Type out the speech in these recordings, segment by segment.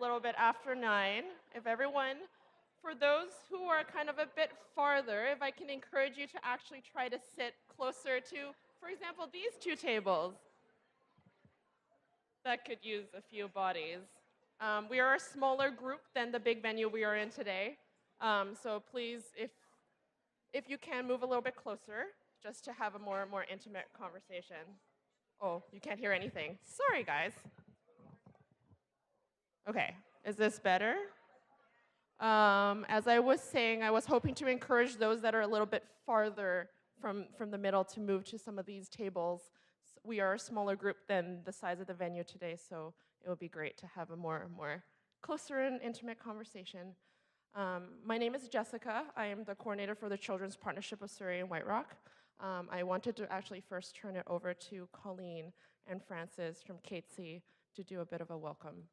little bit after 9. If everyone, for those who are kind of a bit farther, if I can encourage you to actually try to sit closer to, for example, these two tables that could use a few bodies. We are a smaller group than the big venue we are in today. So please, if you can, move a little bit closer just to have a more intimate conversation. Oh, you can't hear anything. Sorry, guys. Okay, is this better? As I was saying, I was hoping to encourage those that are a little bit farther from the middle to move to some of these tables. We are a smaller group than the size of the venue today, so it would be great to have a more closer and intimate conversation. My name is Jessica. I am the coordinator for the Children's Partnership of Surrey and White Rock. I wanted to actually first turn it over to Colleen and Francis from Catesy to do a bit of a welcome.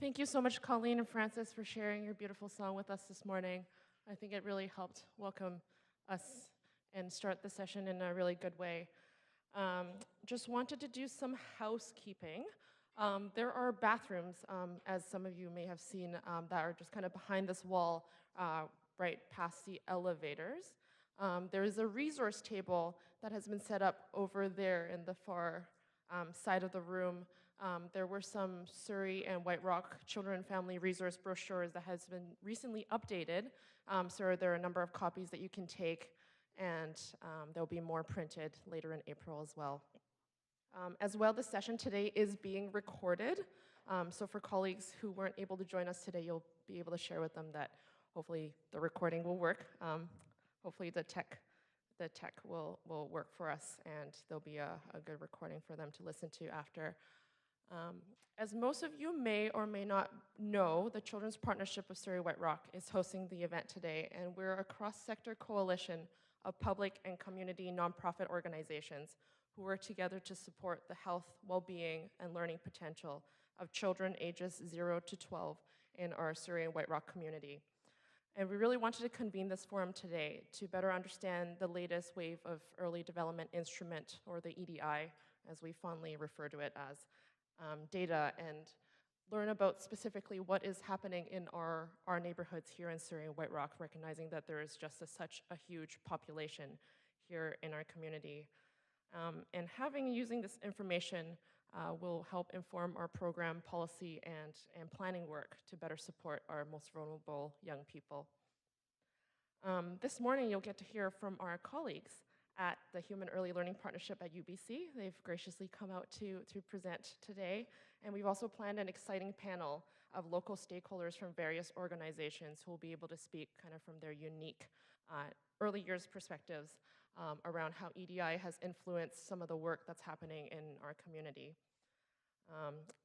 Thank you so much, Colleen and Francis, for sharing your beautiful song with us this morning. I think it really helped welcome us and start the session in a really good way. Um, just wanted to do some housekeeping. There are bathrooms, as some of you may have seen, that are just kind of behind this wall, right past the elevators. There is a resource table that has been set up over there in the far side of the room. There were some Surrey and White Rock children and family resource brochures that has been recently updated. So there are a number of copies that you can take, and there'll be more printed later in April as well. As well, the session today is being recorded. So for colleagues who weren't able to join us today, you'll be able to share with them that hopefully the recording will work. Hopefully the tech will work for us, and there'll be a good recording for them to listen to after. As most of you may or may not know, the Children's Partnership of Surrey-White Rock is hosting the event today, and we're a cross-sector coalition of public and community nonprofit organizations who work together to support the health, well-being, and learning potential of children ages 0 to 12 in our Surrey and White Rock community. And we really wanted to convene this forum today to better understand the latest wave of early development instrument, or the EDI, as we fondly refer to it as, data, and learn about specifically what is happening in our neighborhoods here in Surrey and White Rock, recognizing that there is just such a huge population here in our community. And using this information will help inform our program, policy, and planning work to better support our most vulnerable young people. This morning, you'll get to hear from our colleagues at the Human Early Learning Partnership at UBC. They've graciously come out to present today. And we've also planned an exciting panel of local stakeholders from various organizations who will be able to speak kind of from their unique early years perspectives around how EDI has influenced some of the work that's happening in our community.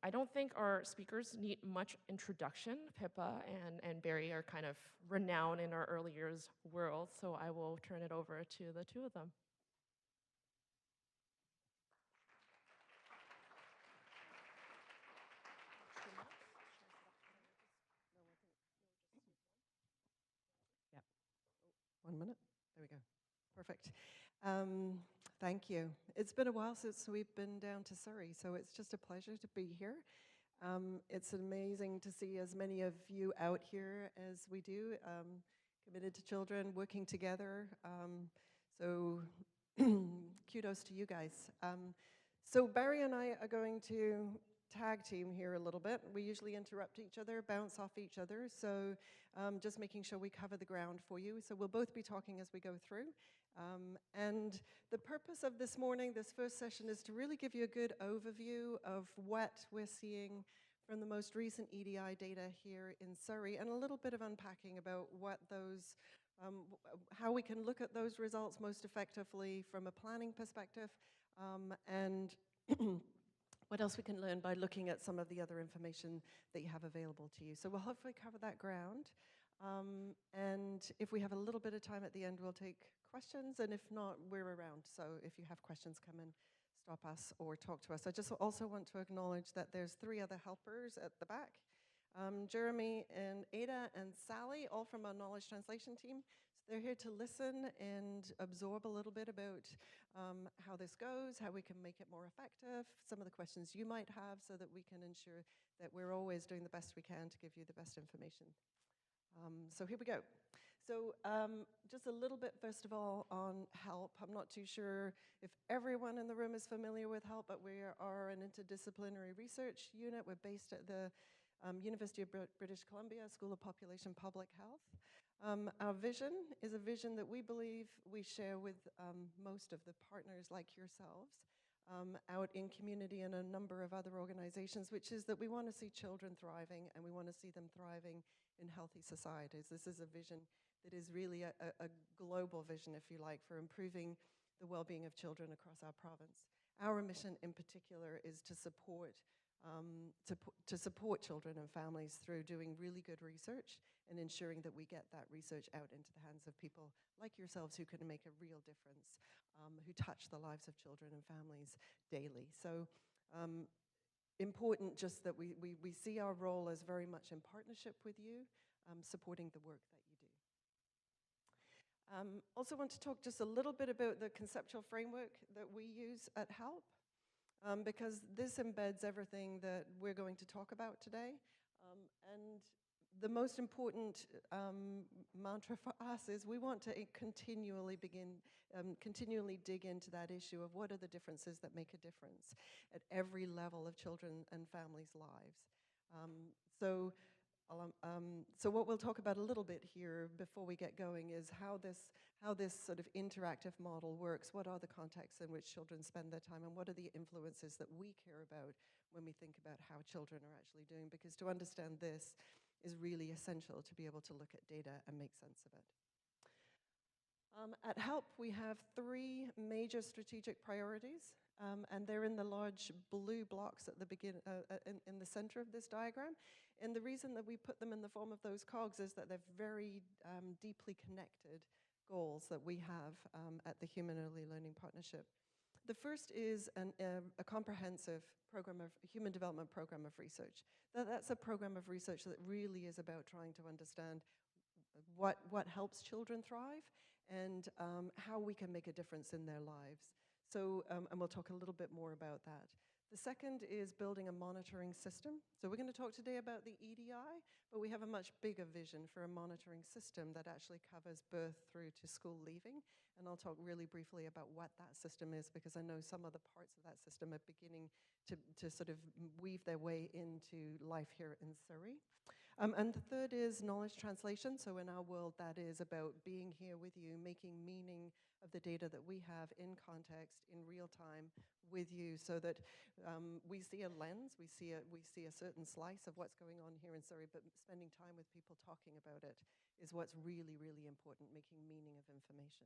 I don't think our speakers need much introduction. Pippa and Barry are kind of renowned in our early years world, so I will turn it over to the two of them. Yeah. 1 minute. There we go. Perfect. Thank you. It's been a while since we've been down to Surrey, so it's just a pleasure to be here. It's amazing to see as many of you out here as we do, committed to children, working together. So kudos to you guys. So Barry and I are going to tag team here a little bit. We usually interrupt each other, bounce off each other, so just making sure we cover the ground for you. So we'll both be talking as we go through. And the purpose of this morning, this first session, is to really give you a good overview of what we're seeing from the most recent EDI data here in Surrey, and a little bit of unpacking about what those, how we can look at those results most effectively from a planning perspective, and what else we can learn by looking at some of the other information that you have available to you. So we'll hopefully cover that ground. And if we have a little bit of time at the end, we'll take questions, and if not, we're around. So if you have questions, come and stop us or talk to us. I just also want to acknowledge that there's 3 other helpers at the back. Jeremy and Ada and Sally, all from our knowledge translation team. So they're here to listen and absorb a little bit about how this goes, how we can make it more effective, some of the questions you might have, so that we can ensure that we're always doing the best we can to give you the best information. So here we go. So just a little bit, first of all, on HELP. I'm not too sure if everyone in the room is familiar with HELP, but we are an interdisciplinary research unit. We're based at the University of British Columbia School of Population Public Health. Our vision is a vision that we believe we share with most of the partners like yourselves out in community and a number of other organizations, which is that we want to see children thriving, and we want to see them thriving in healthy societies. This is a vision that is really a global vision, if you like, for improving the well-being of children across our province. Our mission in particular is to support children and families through doing really good research and ensuring that we get that research out into the hands of people like yourselves who can make a real difference, who touch the lives of children and families daily. So important just that we see our role as very much in partnership with you, supporting the work that you do. Also want to talk just a little bit about the conceptual framework that we use at HELP, because this embeds everything that we're going to talk about today. And the most important mantra for us is we want to continually dig into that issue of what are the differences that make a difference at every level of children and families' lives. So what we'll talk about a little bit here before we get going is how this sort of interactive model works, what are the contexts in which children spend their time, and what are the influences that we care about when we think about how children are actually doing, because to understand this is really essential to be able to look at data and make sense of it. At HELP, we have 3 major strategic priorities, and they're in the large blue blocks at the in the center of this diagram. And the reason that we put them in the form of those cogs is that they're very deeply connected goals that we have at the Human Early Learning Partnership. The first is a comprehensive human development program of research. That's a program of research that really is about trying to understand what helps children thrive and how we can make a difference in their lives. So, and we'll talk a little bit more about that. The second is building a monitoring system. So we're going to talk today about the EDI, but we have a much bigger vision for a monitoring system that actually covers birth through to school leaving. And I'll talk really briefly about what that system is, because I know some of the parts of that system are beginning to sort of weave their way into life here in Surrey. And the third is knowledge translation. So in our world, that is about being here with you, making meaning of the data that we have in context, in real time with you, so that we see a lens, we see a certain slice of what's going on here in Surrey, but spending time with people talking about it is what's really, really important, making meaning of information.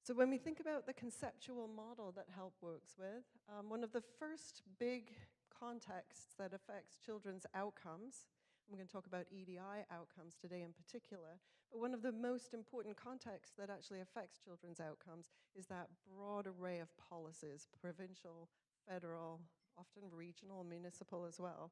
So when we think about the conceptual model that HELP works with, one of the first big contexts that affects children's outcomes, we're going to talk about EDI outcomes today in particular, but one of the most important contexts that actually affects children's outcomes is that broad array of policies, provincial, federal, often regional, municipal as well,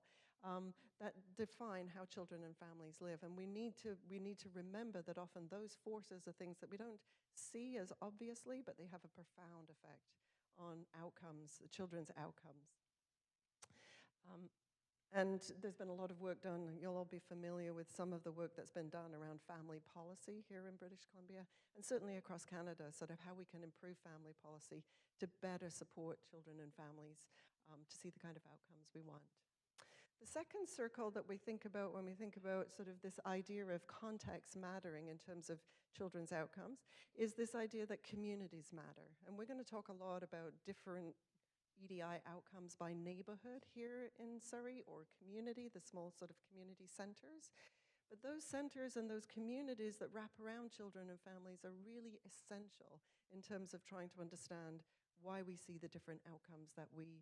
that define how children and families live. And we need to remember that often those forces are things that we don't see as obviously, but they have a profound effect on outcomes, children's outcomes. And there's been a lot of work done. You'll all be familiar with some of the work that's been done around family policy here in British Columbia, and certainly across Canada, sort of how we can improve family policy to better support children and families to see the kind of outcomes we want. The second circle that we think about when we think about sort of this idea of context mattering in terms of children's outcomes is this idea that communities matter. And we're going to talk a lot about different EDI outcomes by neighborhood here in Surrey, or community, the small sort of community centers. But those centers and those communities that wrap around children and families are really essential in terms of trying to understand why we see the different outcomes that we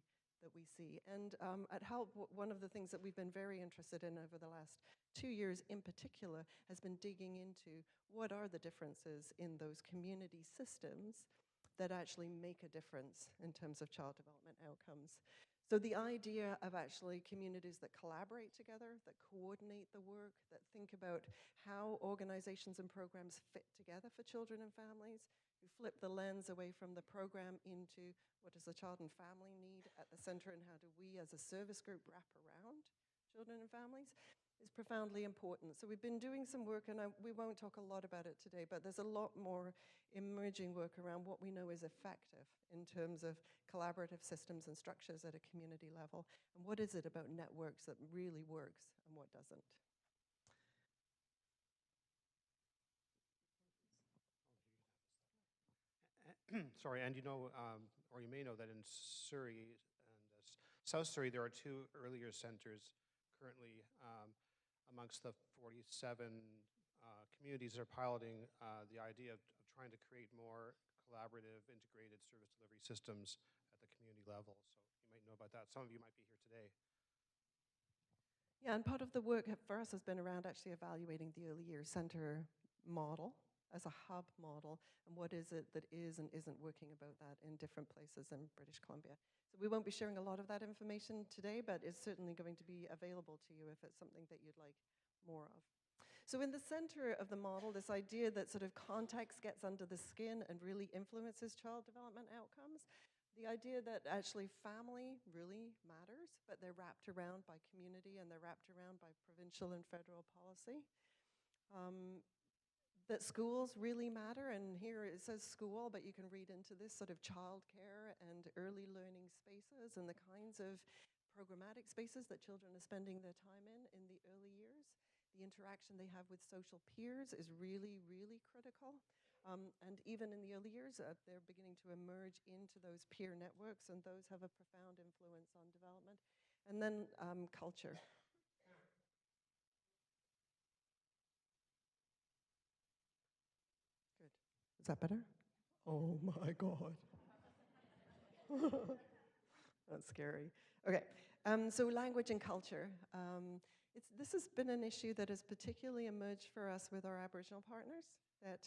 see. And at HELP, one of the things that we've been very interested in over the last 2 years in particular has been digging into what are the differences in those community systems that actually make a difference in terms of child development outcomes. So the idea of actually communities that collaborate together, that coordinate the work, that think about how organizations and programs fit together for children and families, who flip the lens away from the program into what does the child and family need at the center, and how do we as a service group wrap around children and families, is profoundly important. So we've been doing some work, and we won't talk a lot about it today, but there's a lot more emerging work around what we know is effective in terms of collaborative systems and structures at a community level, and what is it about networks that really works and what doesn't. Sorry, and you know, or you may know that in Surrey and South Surrey, there are 2 earlier centers currently amongst the 47 communities that are piloting the idea of trying to create more collaborative, integrated service delivery systems at the community level. So you might know about that. Some of you might be here today. Yeah, and part of the work for us has been around actually evaluating the early years center model as a hub model, and what is it that is and isn't working about that in different places in British Columbia. So we won't be sharing a lot of that information today, but it's certainly going to be available to you if it's something that you'd like more of. So in the center of the model, this idea that sort of context gets under the skin and really influences child development outcomes, the idea that actually family really matters, but they're wrapped around by community and they're wrapped around by provincial and federal policy. That schools really matter, and here it says school, but you can read into this sort of childcare and early learning spaces and the kinds of programmatic spaces that children are spending their time in the early years. The interaction they have with social peers is really, really critical. And even in the early years, they're beginning to emerge into those peer networks, and those have a profound influence on development. And then culture. Good. Is that better? Oh my God. That's scary. Okay, so language and culture. This has been an issue that has particularly emerged for us with our Aboriginal partners. That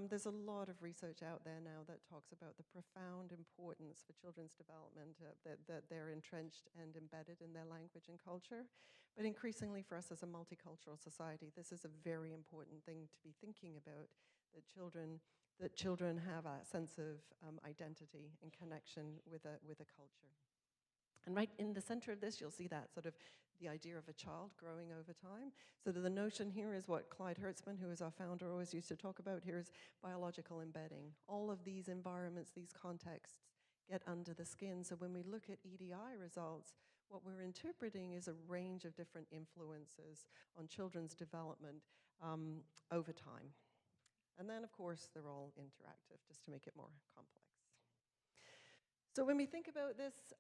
there's a lot of research out there now that talks about the profound importance for children's development, that they're entrenched and embedded in their language and culture. But increasingly for us as a multicultural society, this is a very important thing to be thinking about, that children have a sense of identity and connection with a culture. And right in the center of this, you'll see that sort of the idea of a child growing over time. So the notion here is what Clyde Hertzman, who is our founder, always used to talk about here, is biological embedding. All of these environments, these contexts, get under the skin. So when we look at EDI results, what we're interpreting is a range of different influences on children's development over time. And then, of course, they're all interactive, just to make it more complex. So when we think about this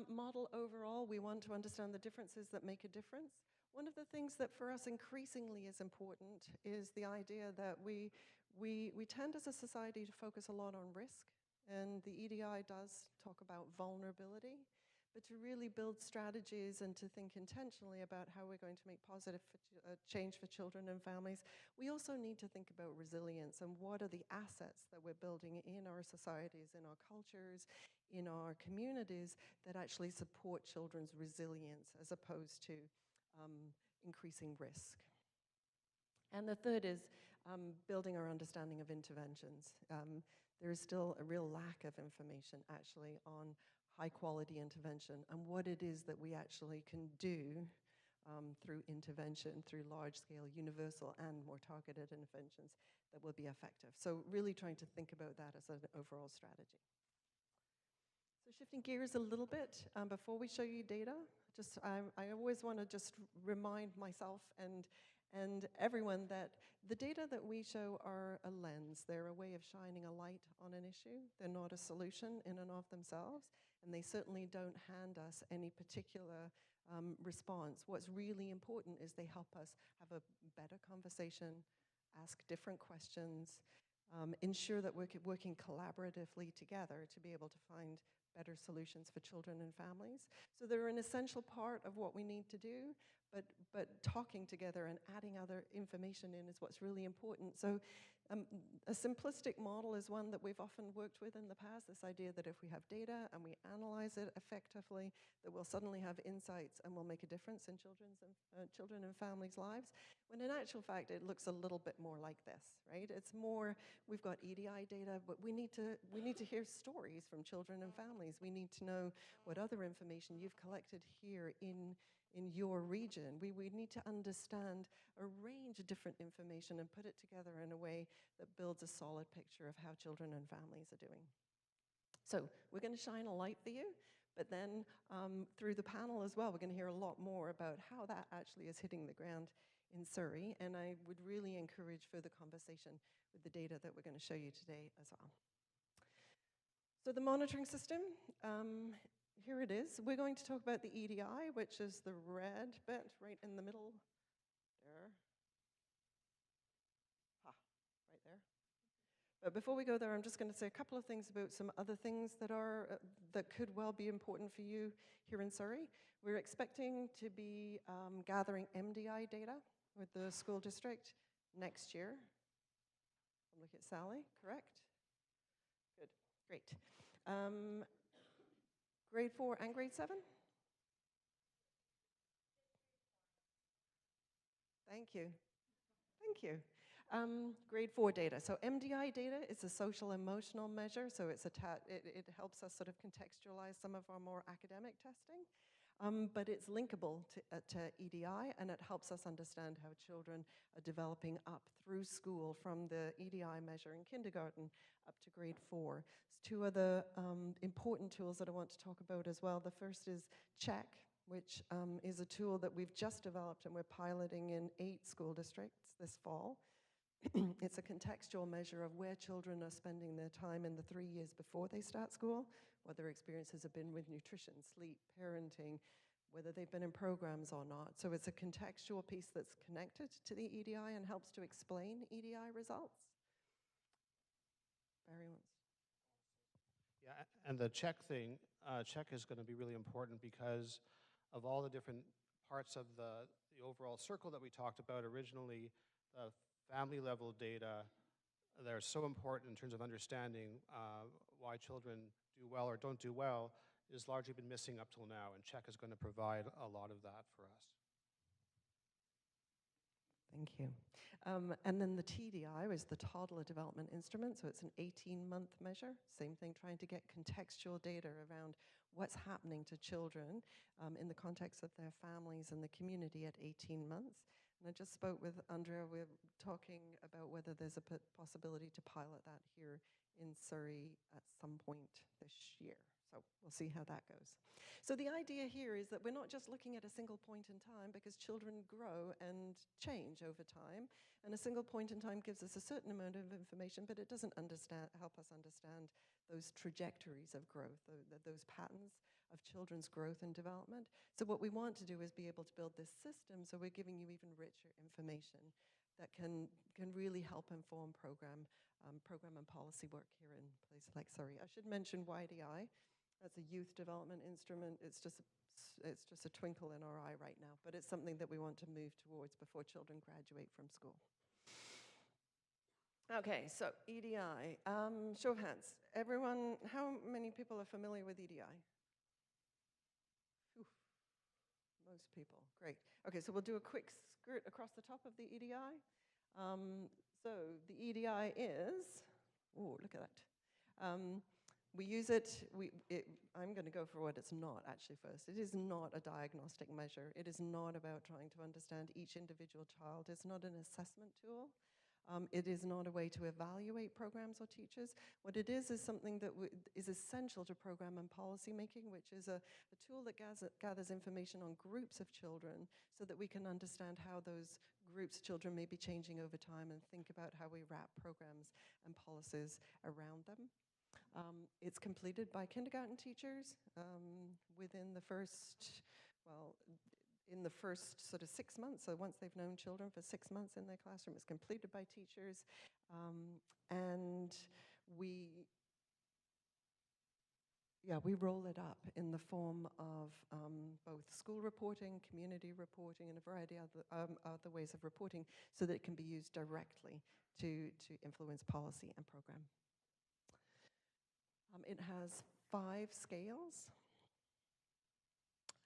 model overall, we want to understand the differences that make a difference. One of the things that for us increasingly is important is the idea that we tend as a society to focus a lot on risk, and the EDI does talk about vulnerability, but to really build strategies and to think intentionally about how we're going to make positive change for children and families, we also need to think about resilience and what are the assets that we're building in our societies, in our cultures, in our communities that actually support children's resilience as opposed to increasing risk. And the third is building our understanding of interventions. There is still a real lack of information actually on high-quality intervention and what it is that we actually can do through intervention, through large-scale, universal, and more targeted interventions that will be effective. So really trying to think about that as an overall strategy. So shifting gears a little bit, before we show you data, I always want to just remind myself and everyone that the data that we show are a lens. They're a way of shining a light on an issue. They're not a solution in and of themselves, and they certainly don't hand us any particular response. What's really important is they help us have a better conversation, ask different questions, ensure that we're working collaboratively together to be able to find better solutions for children and families. So they're an essential part of what we need to do, but talking together and adding other information in is what's really important. So a simplistic model is one that we've often worked with in the past, this idea that if we have data and we analyze it effectively, that we'll suddenly have insights and we'll make a difference in children and families' lives. When in actual fact, it looks a little bit more like this, right? It's more, we've got EDI data, but we need to hear stories from children and families. We need to know what other information you've collected here in your region. We need to understand a range of different information and put it together in a way that builds a solid picture of how children and families are doing. So we're going to shine a light for you, but then through the panel as well, we're going to hear a lot more about how that actually is hitting the ground in Surrey, and I would really encourage further conversation with the data that we're going to show you today as well. So the monitoring system, here it is. We're going to talk about the EDI, which is the red bit right in the middle there. Right there. But before we go there, I'm just going to say a couple of things about some other things that could well be important for you here in Surrey. We're expecting to be gathering MDI data with the school district next year. look at Sally, correct? Good, great. Um, grade 4 and grade 7? Thank you. Thank you. Grade 4 data. So MDI data is a social emotional measure, so it helps us sort of contextualize some of our more academic testing. But it's linkable to EDI, and it helps us understand how children are developing up through school from the EDI measure in kindergarten up to grade 4. There's two other important tools that I want to talk about as well. The first is Check, which is a tool that we've just developed and we're piloting in 8 school districts this fall. It's a contextual measure of where children are spending their time in the 3 years before they start school, what their experiences have been with nutrition, sleep, parenting, whether they've been in programs or not. So it's a contextual piece that's connected to the EDI and helps to explain EDI results. Barry wants. Yeah, and the check thing, check is going to be really important because of all the different parts of the overall circle that we talked about originally. The family level data, they're so important in terms of understanding why children do well or don't do well, is largely been missing up till now, and Check is going to provide a lot of that for us. Thank you. And then the TDI is the Toddler Development Instrument, so it's an 18-month measure. Same thing, trying to get contextual data around what's happening to children in the context of their families and the community at 18 months. And I just spoke with Andrea. We're talking about whether there's a possibility to pilot that here in Surrey at some point this year. So we'll see how that goes. So the idea here is that we're not just looking at a single point in time, because children grow and change over time. And a single point in time gives us a certain amount of information, but it doesn't help us understand those trajectories of growth, those patterns of children's growth and development. So what we want to do is be able to build this system so we're giving you even richer information that can really help inform program and policy work here in places like Surrey. I should mention YDI. That's a youth development instrument. It's just a twinkle in our eye right now, but it's something that we want to move towards before children graduate from school. Okay, so EDI. Show of hands. Everyone, how many people are familiar with EDI? Oof, most people, great. Okay, so we'll do a quick skirt across the top of the EDI. So the EDI is, oh, look at that. We use it, I'm going to go for what it's not actually first. It is not a diagnostic measure. It is not about trying to understand each individual child. It's not an assessment tool. It is not a way to evaluate programs or teachers. What it is something that is essential to program and policy making, which is a tool that gathers information on groups of children so that we can understand how those groups of children may be changing over time and think about how we wrap programs and policies around them. It's completed by kindergarten teachers within the first, in the first sort of 6 months. So once they've known children for 6 months in their classroom, it's completed by teachers. And we roll it up in the form of both school reporting, community reporting, and a variety of other ways of reporting so that it can be used directly to influence policy and program. It has 5 scales.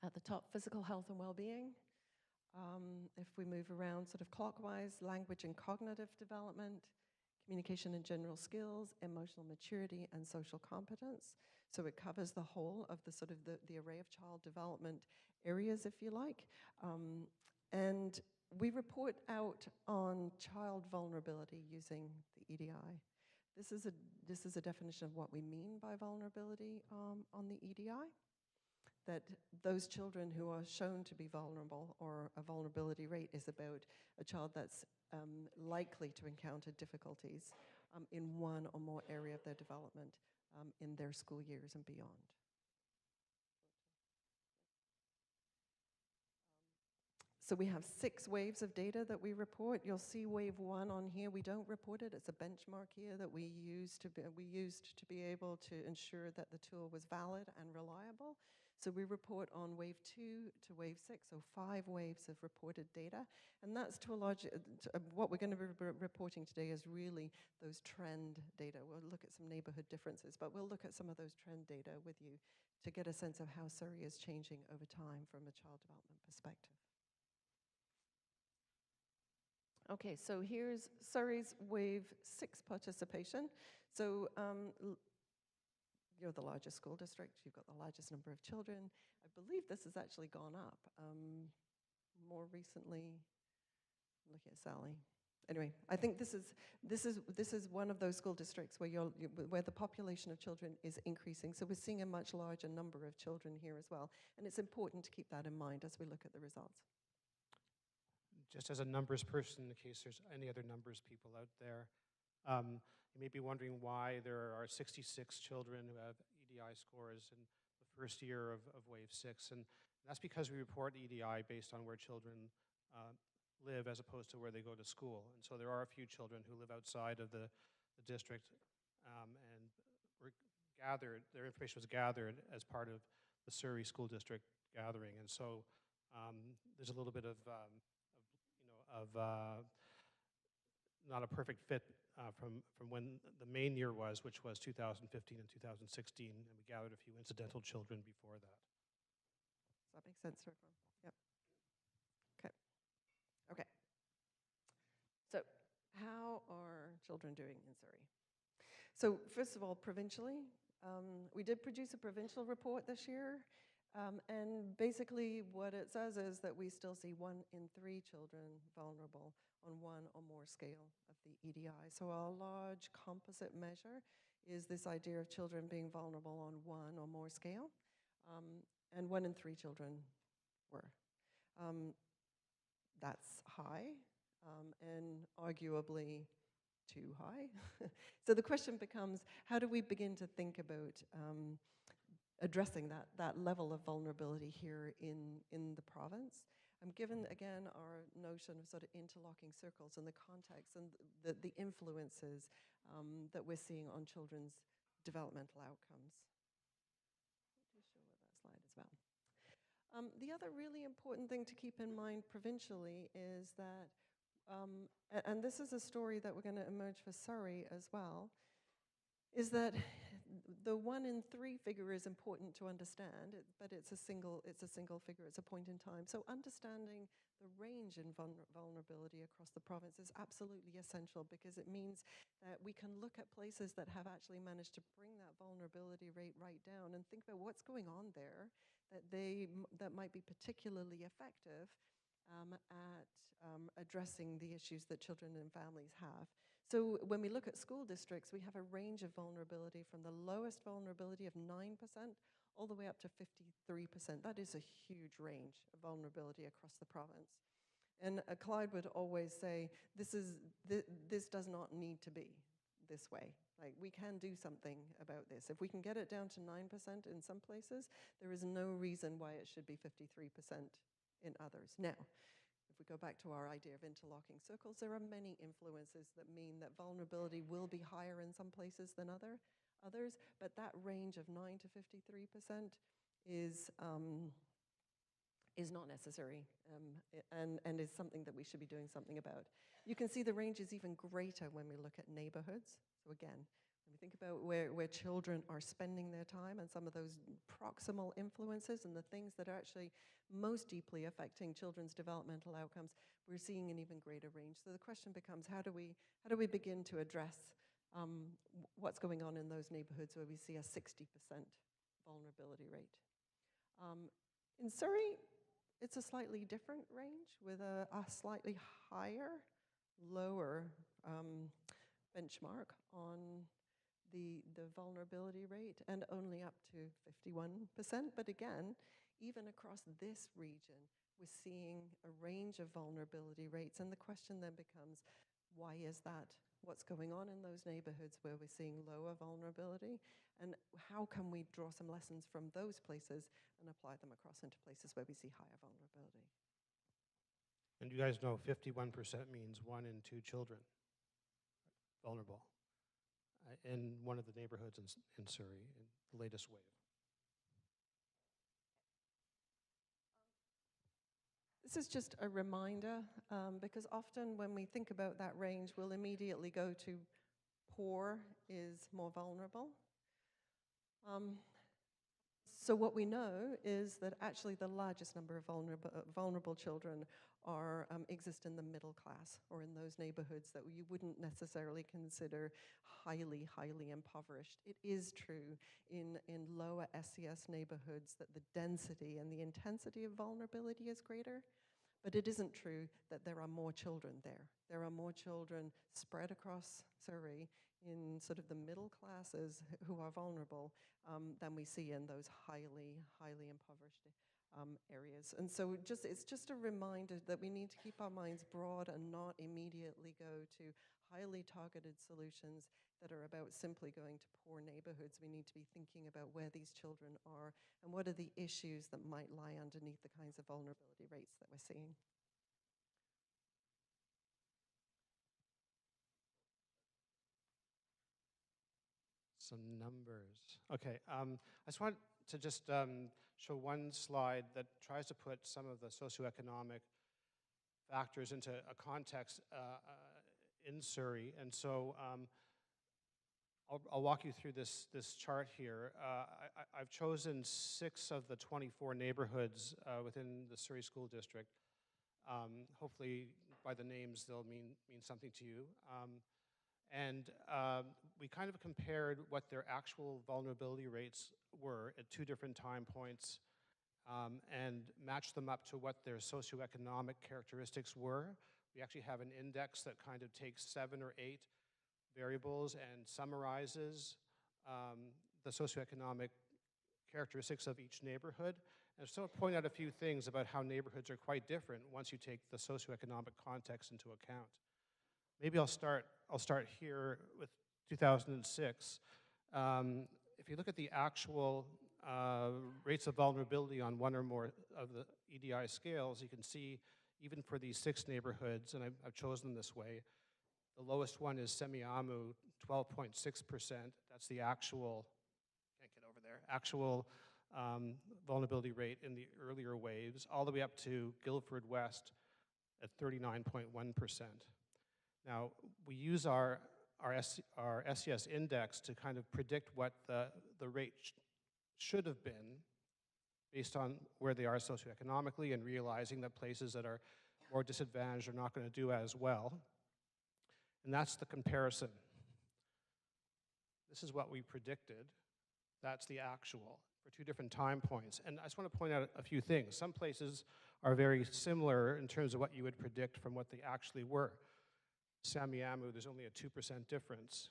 At the top, physical health and well-being. If we move around sort of clockwise, language and cognitive development, communication and general skills, emotional maturity, and social competence. So it covers the whole of the sort of the array of child development areas, if you like. And we report out on child vulnerability using the EDI. This is a definition of what we mean by vulnerability on the EDI, that those children who are shown to be vulnerable, or a vulnerability rate is about a child that's likely to encounter difficulties in one or more area of their development in their school years and beyond. So we have 6 waves of data that we report. You'll see wave 1 on here. We don't report it. It's a benchmark here that we used to be able to ensure that the tool was valid and reliable. So we report on wave 2 to wave 6, so 5 waves of reported data. And that's to a large, what we're going to be reporting today is really those trend data. We'll look at some neighborhood differences, but we'll look at some of those trend data with you to get a sense of how Surrey is changing over time from a child development perspective. Okay, so here's Surrey's wave 6 participation. So you're the largest school district, you've got the largest number of children. I believe this has actually gone up more recently. Look at Sally. Anyway, I think this is one of those school districts where the population of children is increasing. So we're seeing a much larger number of children here as well, and it's important to keep that in mind as we look at the results. Just as a numbers person, in case there's any other numbers people out there, you may be wondering why there are 66 children who have EDI scores in the first year of Wave 6. And that's because we report EDI based on where children live as opposed to where they go to school. And so there are a few children who live outside of the district, and their information was gathered as part of the Surrey School District gathering. And so there's a little bit of not a perfect fit from when the main year was, which was 2015 and 2016, and we gathered a few incidental children before that. Does that make sense, everyone? Yep. Okay. Okay. So how are children doing in Surrey? So first of all, provincially, we did produce a provincial report this year. And basically what it says is that we still see 1 in 3 children vulnerable on 1 or more scale of the EDI. So our large composite measure is this idea of children being vulnerable on 1 or more scale. And 1 in 3 children were. That's high, and arguably too high. So the question becomes, how do we begin to think about addressing that level of vulnerability here in the province? Given, again, our notion of sort of interlocking circles and the context and the influences that we're seeing on children's developmental outcomes. I'll just show that slide as well. The other really important thing to keep in mind provincially is that, and this is a story that we're going to emerge for Surrey as well, is that the 1 in 3 figure is important to understand, but it's a single figure, it's a point in time. So understanding the range in vulnerability across the province is absolutely essential, because it means that we can look at places that have actually managed to bring that vulnerability rate right down and think about what's going on there that might be particularly effective at addressing the issues that children and families have. So when we look at school districts, we have a range of vulnerability from the lowest vulnerability of 9% all the way up to 53%. That is a huge range of vulnerability across the province. And Clyde would always say, this does not need to be this way. Like, we can do something about this. If we can get it down to 9% in some places, there is no reason why it should be 53% in others. Now, if we go back to our idea of interlocking circles, there are many influences that mean that vulnerability will be higher in some places than others, but that range of 9 to 53% is not necessary, and is something that we should be doing something about. You can see the range is even greater when we look at neighborhoods. So again, when we think about where children are spending their time and some of those proximal influences and the things that are actually most deeply affecting children's developmental outcomes, we're seeing an even greater range. So the question becomes, how do we begin to address what's going on in those neighborhoods where we see a 60% vulnerability rate? In Surrey, it's a slightly different range with a slightly higher, lower benchmark on the vulnerability rate, and only up to 51%. But again, even across this region, we're seeing a range of vulnerability rates. And the question then becomes, why is that? What's going on in those neighborhoods where we're seeing lower vulnerability? And how can we draw some lessons from those places and apply them across into places where we see higher vulnerability? And you guys know 51% means 1 in 2 children vulnerable in one of the neighborhoods in Surrey, in the latest wave. This is just a reminder, because often when we think about that range, we'll immediately go to poor is more vulnerable. So what we know is that actually the largest number of vulnerable children exist in the middle class, or in those neighborhoods that you wouldn't necessarily consider highly, highly impoverished. It is true in lower SES neighborhoods that the density and the intensity of vulnerability is greater, but it isn't true that there are more children there. There are more children spread across Surrey in sort of the middle classes who are vulnerable than we see in those highly, highly impoverished areas. And so it's just a reminder that we need to keep our minds broad and not immediately go to highly targeted solutions that are about simply going to poor neighborhoods. We need to be thinking about where these children are and what are the issues that might lie underneath the kinds of vulnerability rates that we're seeing. Some numbers. Okay, I just want to just show one slide that tries to put some of the socioeconomic factors into a context in Surrey. And so I'll walk you through this chart here. I've chosen 6 of the 24 neighborhoods within the Surrey School District. Hopefully, by the names, they'll mean something to you. And we kind of compared what their actual vulnerability rates were at 2 different time points and matched them up to what their socioeconomic characteristics were. We actually have an index that kind of takes 7 or 8 variables and summarizes the socioeconomic characteristics of each neighborhood. And so I'll point out a few things about how neighborhoods are quite different once you take the socioeconomic context into account. Maybe I'll start here with 2006. If you look at the actual rates of vulnerability on one or more of the EDI scales, you can see even for these 6 neighborhoods, and I've chosen them this way, the lowest one is Semiahmoo, 12.6%. That's the actual, can't get over there, actual vulnerability rate in the earlier waves, all the way up to Guildford West at 39.1%. Now, we use our SES index to kind of predict what the rate should have been based on where they are socioeconomically, and realizing that places that are more disadvantaged are not going to do as well. And that's the comparison. This is what we predicted. That's the actual for 2 different time points. And I just want to point out a few things. Some places are very similar in terms of what you would predict from what they actually were. Semiahmoo, there's only a 2% difference,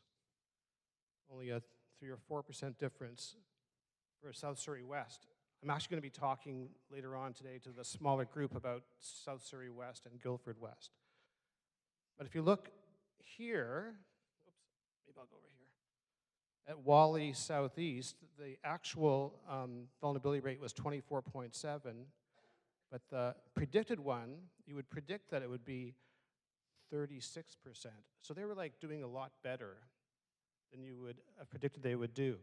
only a 3 or 4% difference for South Surrey West. I'm actually going to be talking later on today to the smaller group about South Surrey West and Guildford West. But if you look here, oops, maybe I'll go over here. At Whalley Southeast, the actual vulnerability rate was 24.7, but the predicted one, you would predict that it would be 36%. So they were like doing a lot better than you would have predicted they would do.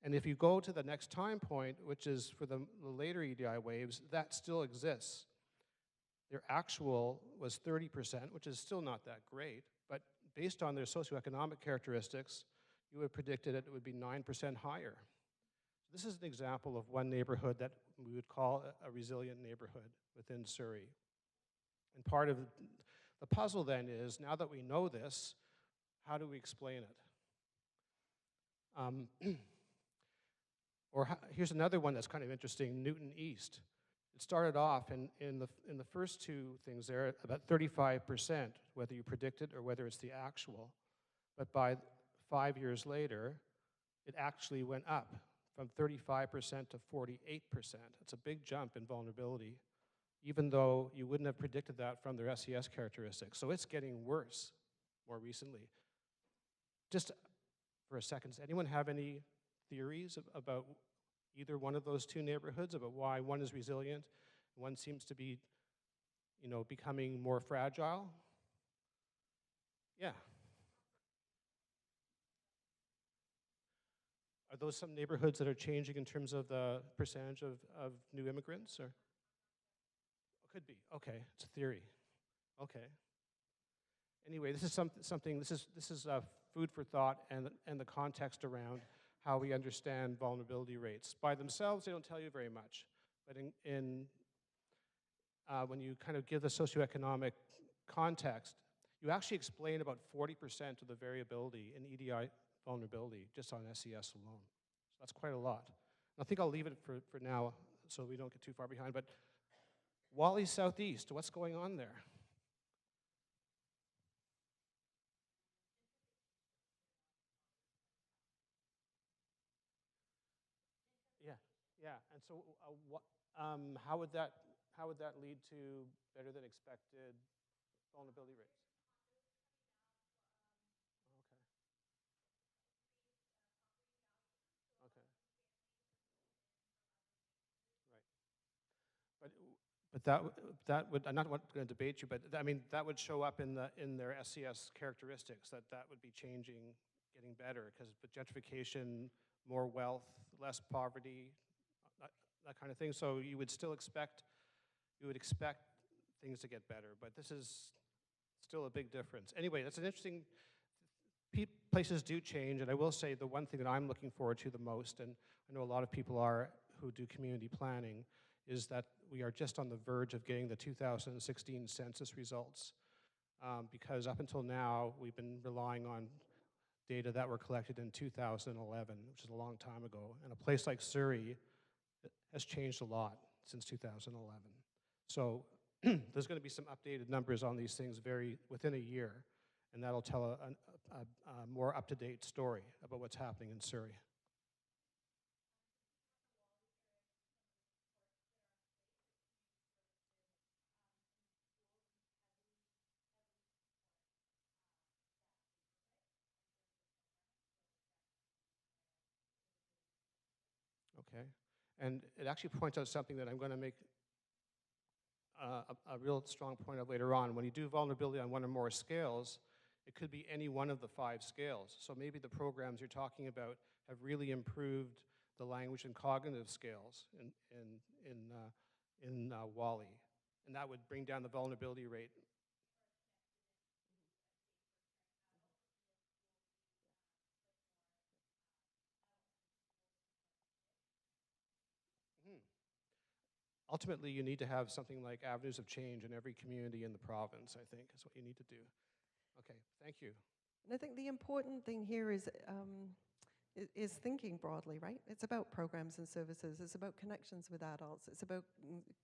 And if you go to the next time point, which is for the later EDI waves, that still exists. Their actual was 30%, which is still not that great, but based on their socioeconomic characteristics, you would have predicted it would be 9% higher. This is an example of one neighborhood that we would call a resilient neighborhood within Surrey. And part of the puzzle then is, now that we know this, how do we explain it? Here's another one that's kind of interesting, Newton East. It started off in the first 2 things there at about 35%, whether you predict it or whether it's the actual. But by 5 years later, it actually went up from 35% to 48%. It's a big jump in vulnerability, even though you wouldn't have predicted that from their SES characteristics. So it's getting worse more recently. Just for a second, does anyone have any theories about either one of those 2 neighborhoods, about why one is resilient, one seems to be, becoming more fragile? Yeah. Are those some neighborhoods that are changing in terms of the percentage of new immigrants? Or? Could be. Okay, it's a theory. Okay. Anyway, this is something. This is food for thought, and the context around how we understand vulnerability rates. By themselves, they don't tell you very much, but when you kind of give the socioeconomic context, you actually explain about 40% of the variability in EDI vulnerability just on SES alone. So that's quite a lot. And I think I'll leave it for now so we don't get too far behind. But Wally Southeast, what's going on there? Yeah, yeah. And so, how would that lead to better than expected vulnerability rates? Okay, okay, right. But that would, I'm not going to debate you, but I mean that would show up in their SCS characteristics, that would be changing, getting better, because with gentrification, more wealth, less poverty, that kind of thing. So you would expect things to get better, but this is still a big difference. Anyway, that's an interesting. Places do change, and I will say the one thing that I'm looking forward to the most, and I know a lot of people are who do community planning, is that we are just on the verge of getting the 2016 census results. Because up until now, we've been relying on data that were collected in 2011, which is a long time ago. And a place like Surrey has changed a lot since 2011. So there's going to be some updated numbers on these things within a year, and that'll tell a more up-to-date story about what's happening in Surrey. Okay, and it actually points out something that I'm going to make a real strong point of later on. When you do vulnerability on one or more scales, it could be any one of the 5 scales. So maybe the programs you're talking about have really improved the language and cognitive scales in Wally, and that would bring down the vulnerability rate. Mhm. Ultimately, you need to have something like avenues of change in every community in the province, I think, is what you need to do. Okay, thank you. And I think the important thing here is thinking broadly, right? It's about programs and services. It's about connections with adults. It's about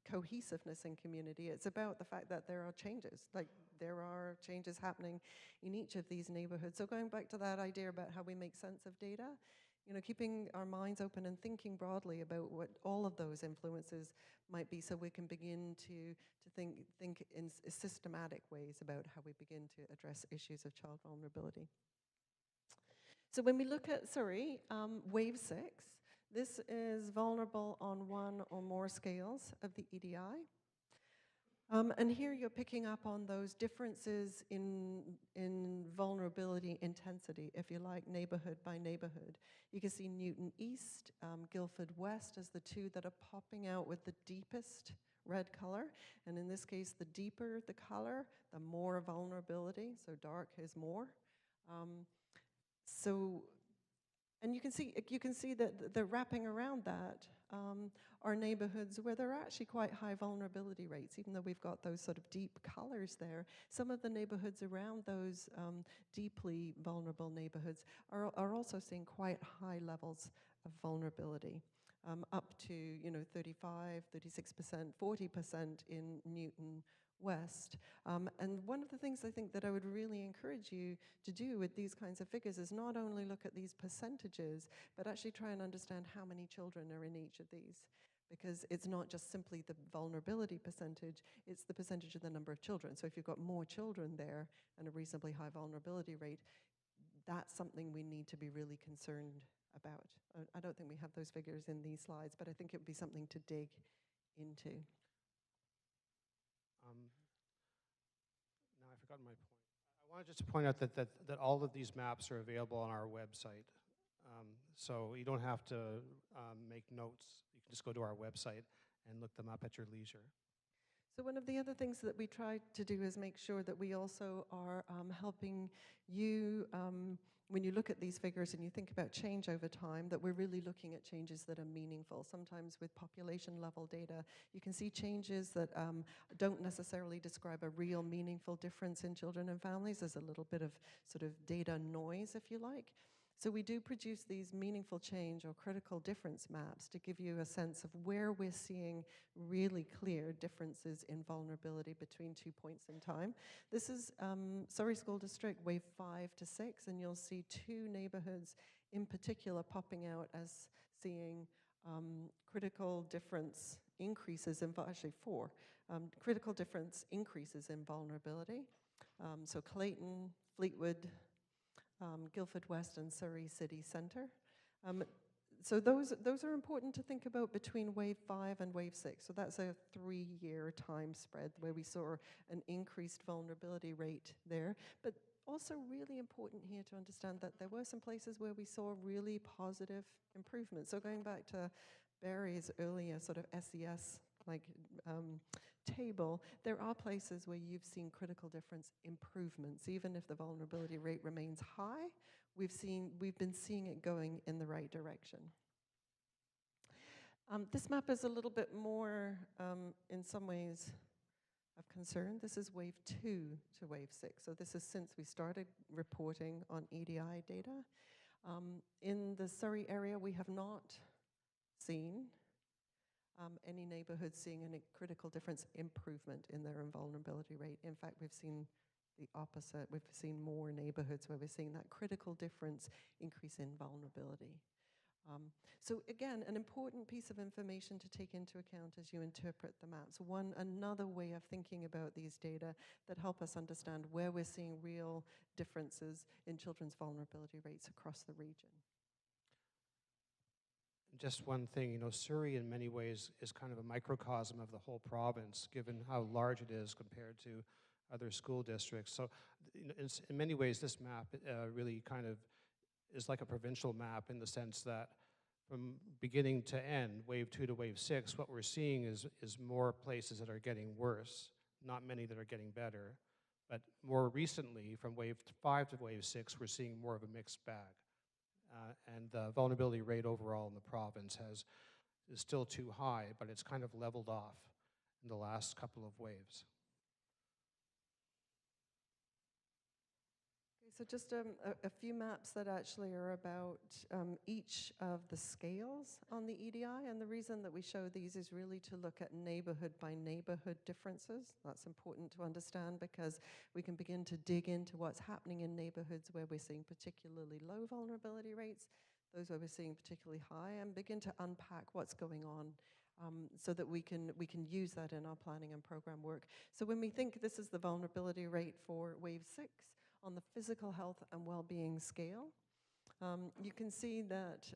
cohesiveness in community. It's about the fact that there are changes. Like, there are changes happening in each of these neighborhoods. So going back to that idea about how we make sense of data, you know, keeping our minds open and thinking broadly about what all of those influences might be, so we can begin to think in systematic ways about how we begin to address issues of child vulnerability. So when we look at Surrey, wave 6, this is vulnerable on one or more scales of the EDI. And here you're picking up on those differences in vulnerability intensity, if you like, neighborhood by neighborhood. You can see Newton East, Guildford West as the two that are popping out with the deepest red color. And in this case, the deeper the color, the more vulnerability, so dark is more. And you can see that they're wrapping around that are neighborhoods where there are actually quite high vulnerability rates, even though we've got those sort of deep colors there. Some of the neighborhoods around those deeply vulnerable neighborhoods are also seeing quite high levels of vulnerability, up to 35, 36%, 40% in Newton West. And one of the things I think that I would really encourage you to do with these kinds of figures is not only look at these percentages, but actually try and understand how many children are in each of these. Because it's not just simply the vulnerability percentage, it's the percentage of the number of children. So if you've got more children there and a reasonably high vulnerability rate, that's something we need to be really concerned about. I don't think we have those figures in these slides, but I think it would be something to dig into. Now I've forgotten my point. I wanted just to point out that all of these maps are available on our website. So you don't have to make notes. You can just go to our website and look them up at your leisure. So one of the other things that we try to do is make sure that we also are helping you, when you look at these figures and you think about change over time, that we're really looking at changes that are meaningful. Sometimes with population level data, you can see changes that don't necessarily describe a real meaningful difference in children and families. There's a little bit of sort of data noise, if you like. So we do produce these meaningful change or critical difference maps to give you a sense of where we're seeing really clear differences in vulnerability between 2 points in time. This is Surrey School District, wave 5 to 6, and you'll see 2 neighborhoods in particular popping out as seeing critical difference increases in, actually 4, critical difference increases in vulnerability. So Clayton, Fleetwood, Guildford West and Surrey City Centre. So those are important to think about between wave 5 and wave 6. So that's a 3-year time spread where we saw an increased vulnerability rate there. But also really important here to understand that there were some places where we saw really positive improvements. So going back to Barry's earlier sort of SES table, there are places where you've seen critical difference improvements. Even if the vulnerability rate remains high, we've been seeing it going in the right direction. This map is a little bit more, in some ways, of concern. This is wave 2 to wave 6. So this is since we started reporting on EDI data. In the Surrey area, we have not seen any neighborhoods seeing any critical difference improvement in their vulnerability rate. In fact, we've seen the opposite. We've seen more neighborhoods where we're seeing that critical difference increase in vulnerability. So again, an important piece of information to take into account as you interpret the maps. Another way of thinking about these data that help us understand where we're seeing real differences in children's vulnerability rates across the region. Just one thing, you know, Surrey in many ways is kind of a microcosm of the whole province, given how large it is compared to other school districts. So in many ways, this map really kind of is like a provincial map in the sense that from beginning to end, wave 2 to wave 6, what we're seeing is more places that are getting worse, not many that are getting better. But more recently, from wave 5 to wave 6, we're seeing more of a mixed bag. And the vulnerability rate overall in the province is still too high, but it's kind of leveled off in the last couple of waves. Okay, so just a few maps that actually are about each of the scales on the EDI, and the reason that we show these is really to look at neighborhood by neighborhood differences. That's important to understand because we can begin to dig into what's happening in neighborhoods where we're seeing particularly low vulnerability rates, those where we're seeing particularly high, and begin to unpack what's going on so that we can use that in our planning and program work. So when we think this is the vulnerability rate for wave 6 on the physical health and well-being scale, you can see that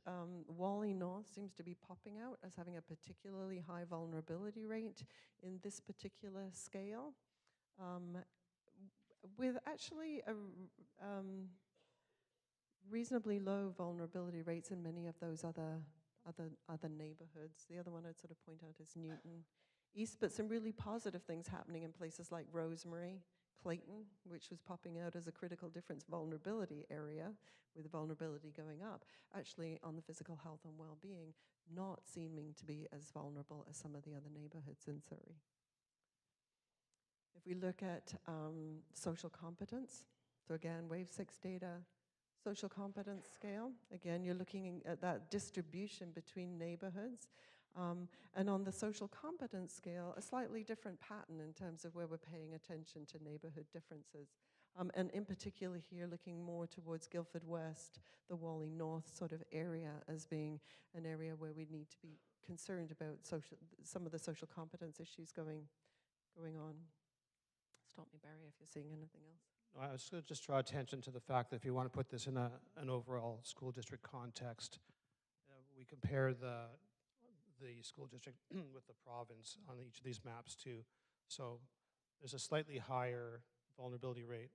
Wally North seems to be popping out as having a particularly high vulnerability rate in this particular scale, with actually a reasonably low vulnerability rates in many of those other neighborhoods. The other one I'd sort of point out is Newton East, but some really positive things happening in places like Rosemary, Clayton, which was popping out as a critical difference vulnerability area, with vulnerability going up, actually on the physical health and well-being, not seeming to be as vulnerable as some of the other neighborhoods in Surrey. If we look at social competence, so again, wave 6 data, social competence scale, again, you're looking at that distribution between neighborhoods. And on the social competence scale, a slightly different pattern in terms of where we're paying attention to neighborhood differences. And in particular here, looking more towards Guildford West, the Wally North sort of area as being an area where we need to be concerned about some of the social competence issues going on. Stop me, Barry, if you're seeing anything else. I was going to just draw attention to the fact that if you want to put this in an overall school district context, we compare the school district with the province on each of these maps too. So there's a slightly higher vulnerability rate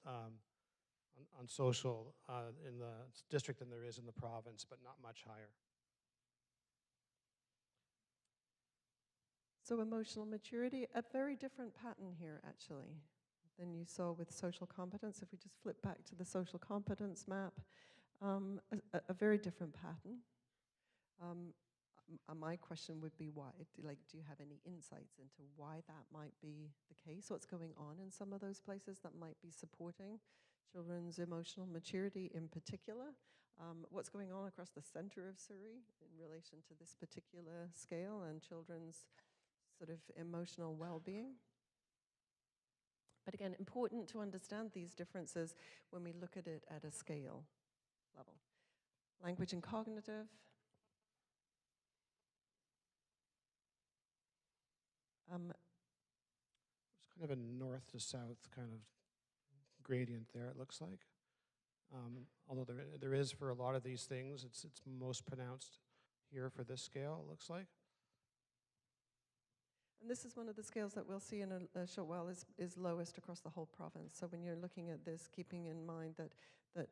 on social in the district than there is in the province, but not much higher. So emotional maturity, a very different pattern here, actually, than you saw with social competence. If we just flip back to the social competence map, a very different pattern. My question would be why? Do you have any insights into why that might be the case? What's going on in some of those places that might be supporting children's emotional maturity in particular? What's going on across the center of Surrey in relation to this particular scale and children's sort of emotional well-being? But again, important to understand these differences when we look at it at a scale level. Language and cognitive. It's kind of a north to south kind of gradient there, it looks like. Although there is for a lot of these things, it's most pronounced here for this scale, it looks like. And this is one of the scales that we'll see in a short while is lowest across the whole province. So when you're looking at this, keeping in mind that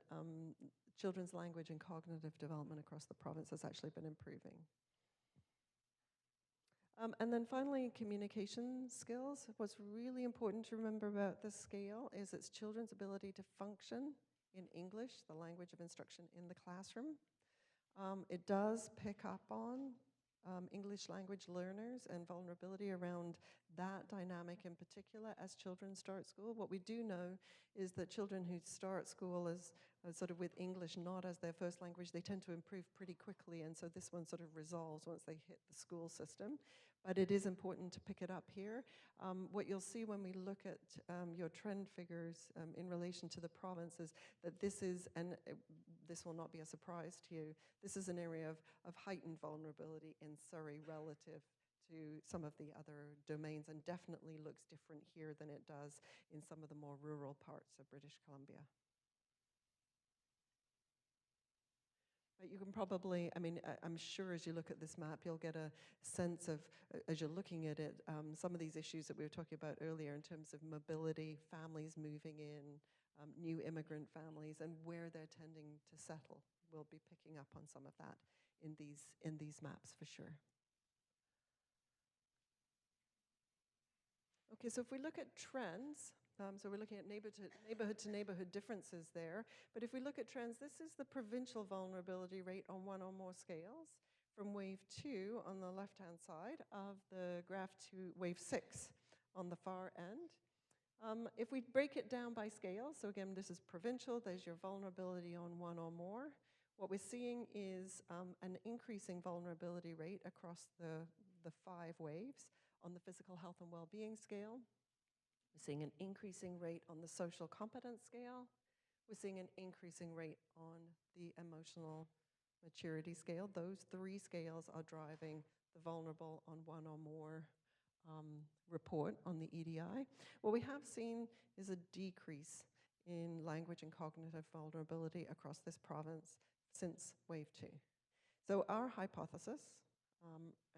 children's language and cognitive development across the province has actually been improving. And then finally, communication skills. What's really important to remember about this scale is it's children's ability to function in English, the language of instruction in the classroom. It does pick up on English language learners and vulnerability around that dynamic in particular as children start school. What we do know is that children who start school as sort of with English not as their first language, they tend to improve pretty quickly, and so this one sort of resolves once they hit the school system. But it is important to pick it up here. What you'll see when we look at your trend figures in relation to the province is that this is, and this will not be a surprise to you, this is an area of heightened vulnerability in Surrey relative to some of the other domains, and definitely looks different here than it does in some of the more rural parts of British Columbia. But you can probably, I mean, I'm sure as you look at this map, you'll get a sense of, as you're looking at it, some of these issues that we were talking about earlier in terms of mobility, families moving in, new immigrant families, and where they're tending to settle. We'll be picking up on some of that in these maps for sure. Okay, so if we look at trends, so we're looking at neighborhood to neighborhood differences there. But if we look at trends, this is the provincial vulnerability rate on one or more scales from wave 2 on the left-hand side of the graph to wave 6 on the far end. If we break it down by scale, so again, this is provincial, there's your vulnerability on one or more. What we're seeing is an increasing vulnerability rate across the 5 waves on the physical health and well-being scale. We're seeing an increasing rate on the social competence scale. We're seeing an increasing rate on the emotional maturity scale. Those 3 scales are driving the vulnerable on one or more report on the EDI. What we have seen is a decrease in language and cognitive vulnerability across this province since wave 2. So our hypothesis,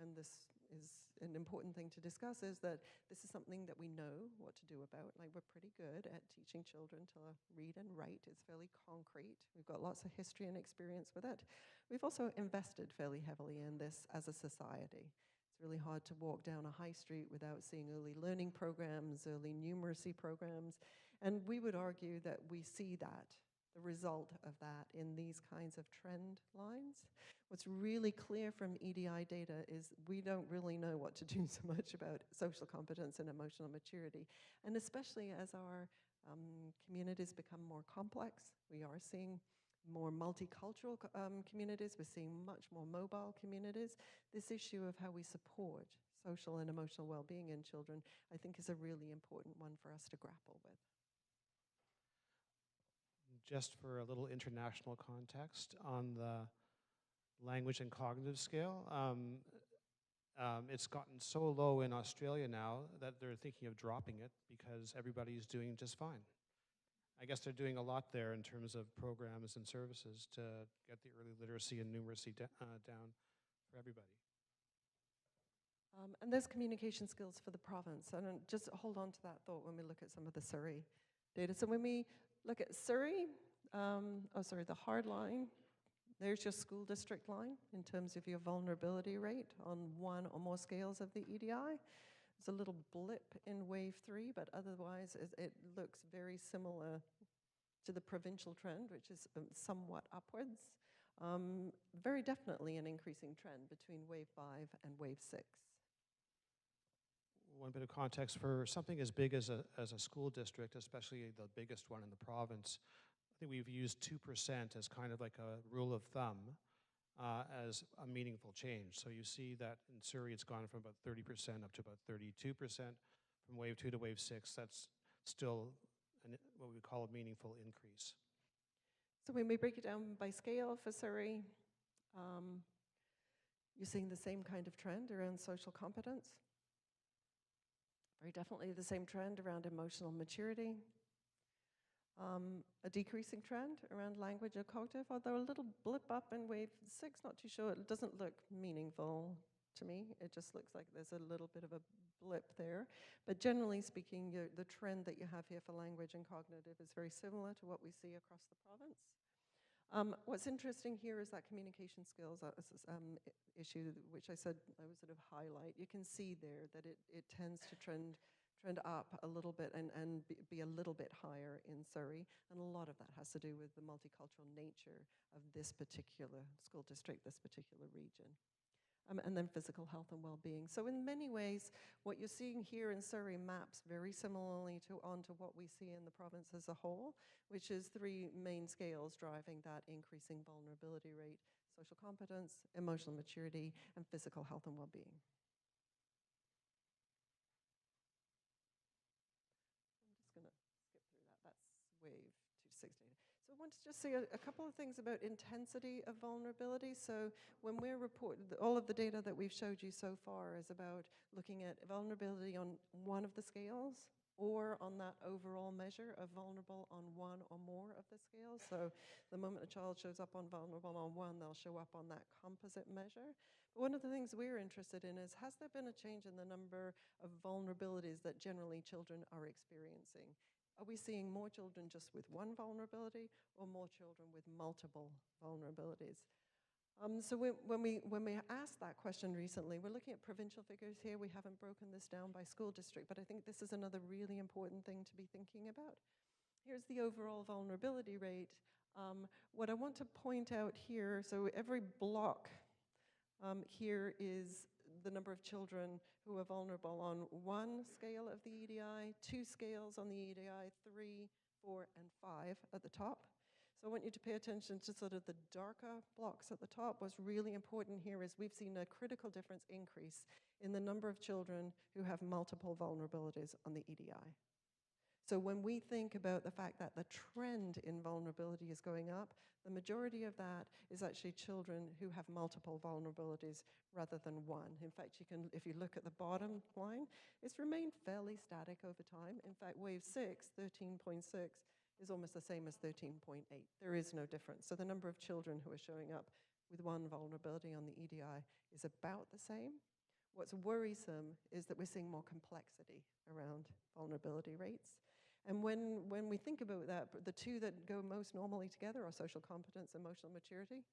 and this is an important thing to discuss, is that this is something that we know what to do about. Like, we're pretty good at teaching children to read and write. It's fairly concrete. We've got lots of history and experience with it. We've also invested fairly heavily in this as a society. It's really hard to walk down a high street without seeing early learning programs, early numeracy programs, and we would argue that we see that, the result of that in these kinds of trend lines. What's really clear from EDI data is we don't really know what to do so much about social competence and emotional maturity. And especially as our communities become more complex, we are seeing more multicultural communities, we're seeing much more mobile communities. This issue of how we support social and emotional well-being in children, I think, is a really important one for us to grapple with. Just for a little international context on the language and cognitive scale, it's gotten so low in Australia now that they're thinking of dropping it because everybody's doing just fine. I guess they're doing a lot there in terms of programs and services to get the early literacy and numeracy down for everybody. And there's communication skills for the province. And just hold on to that thought when we look at some of the Surrey data. So when we look at Surrey, the hard line There's your school district line in terms of your vulnerability rate on one or more scales of the EDI. There's a little blip in wave 3, but otherwise it looks very similar to the provincial trend, which is somewhat upwards. Very definitely an increasing trend between wave 5 and wave 6. One bit of context for something as big as a school district, especially the biggest one in the province, I think we've used 2% as kind of like a rule of thumb as a meaningful change. So you see that in Surrey it's gone from about 30% up to about 32%. From wave 2 to wave 6, that's still what we call a meaningful increase. So when we break it down by scale for Surrey, you're seeing the same kind of trend around social competence. Very definitely the same trend around emotional maturity. A decreasing trend around language or cognitive, although a little blip up in wave 6, not too sure. It doesn't look meaningful to me. It just looks like there's a little bit of a blip there. But generally speaking, the trend that you have here for language and cognitive is very similar to what we see across the province. What's interesting here is that communication skills issue, which I said I would sort of highlight. You can see there that it tends to trend up a little bit and be a little bit higher in Surrey. And a lot of that has to do with the multicultural nature of this particular school district, this particular region. And then physical health and well-being. So in many ways, what you're seeing here in Surrey maps very similarly onto what we see in the province as a whole, which is 3 main scales driving that increasing vulnerability rate: social competence, emotional maturity, and physical health and well-being. I'm just going to skip through that. That's wave 2 to 6 data. So I want to just say a couple of things about intensity of vulnerability. So when we're reporting, all of the data that we've showed you so far is about looking at vulnerability on one of the scales or on that overall measure of vulnerable on one or more of the scales. So the moment a child shows up on vulnerable on one, they'll show up on that composite measure. But one of the things we're interested in is, has there been a change in the number of vulnerabilities that generally children are experiencing? Are we seeing more children just with one vulnerability or more children with multiple vulnerabilities? So when we asked that question recently, we're looking at provincial figures here. We haven't broken this down by school district, but I think this is another really important thing to be thinking about. Here's the overall vulnerability rate. What I want to point out here, so every block here is the number of children who are vulnerable on 1 scale of the EDI, 2 scales on the EDI, 3, 4, and 5 at the top. So I want you to pay attention to sort of the darker blocks at the top. What's really important here is we've seen a critical difference increase in the number of children who have multiple vulnerabilities on the EDI. So when we think about the fact that the trend in vulnerability is going up, the majority of that is actually children who have multiple vulnerabilities rather than one. In fact, if you look at the bottom line, it's remained fairly static over time. In fact, wave 6, 13.6, is almost the same as 13.8. There is no difference. So the number of children who are showing up with one vulnerability on the EDI is about the same. What's worrisome is that we're seeing more complexity around vulnerability rates. And when we think about that, the two that go most normally together are social competence, emotional maturity.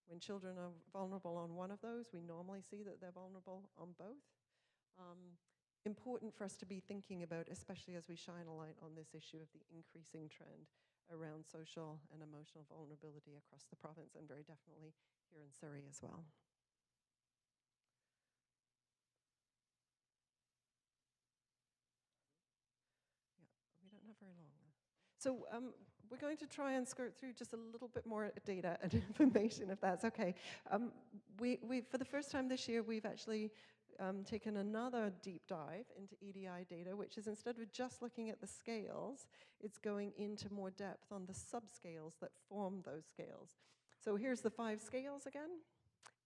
When children are vulnerable on one of those, we normally see that they're vulnerable on both. Important for us to be thinking about, especially as we shine a light on this issue of the increasing trend around social and emotional vulnerability across the province, and very definitely here in Surrey as well. We don't have very long. So we're going to try and skirt through just a little bit more data and information, if that's okay. For the first time this year, we've actually taken another deep dive into EDI data, which is, instead of just looking at the scales, it's going into more depth on the subscales that form those scales. So here's the 5 scales again.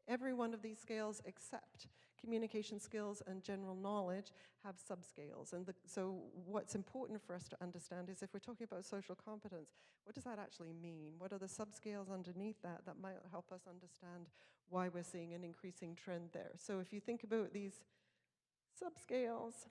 Every one of these scales except communication skills and general knowledge have subscales. And so what's important for us to understand is, if we're talking about social competence, what does that actually mean? What are the subscales underneath that might help us understand why we're seeing an increasing trend there? So if you think about these subscales,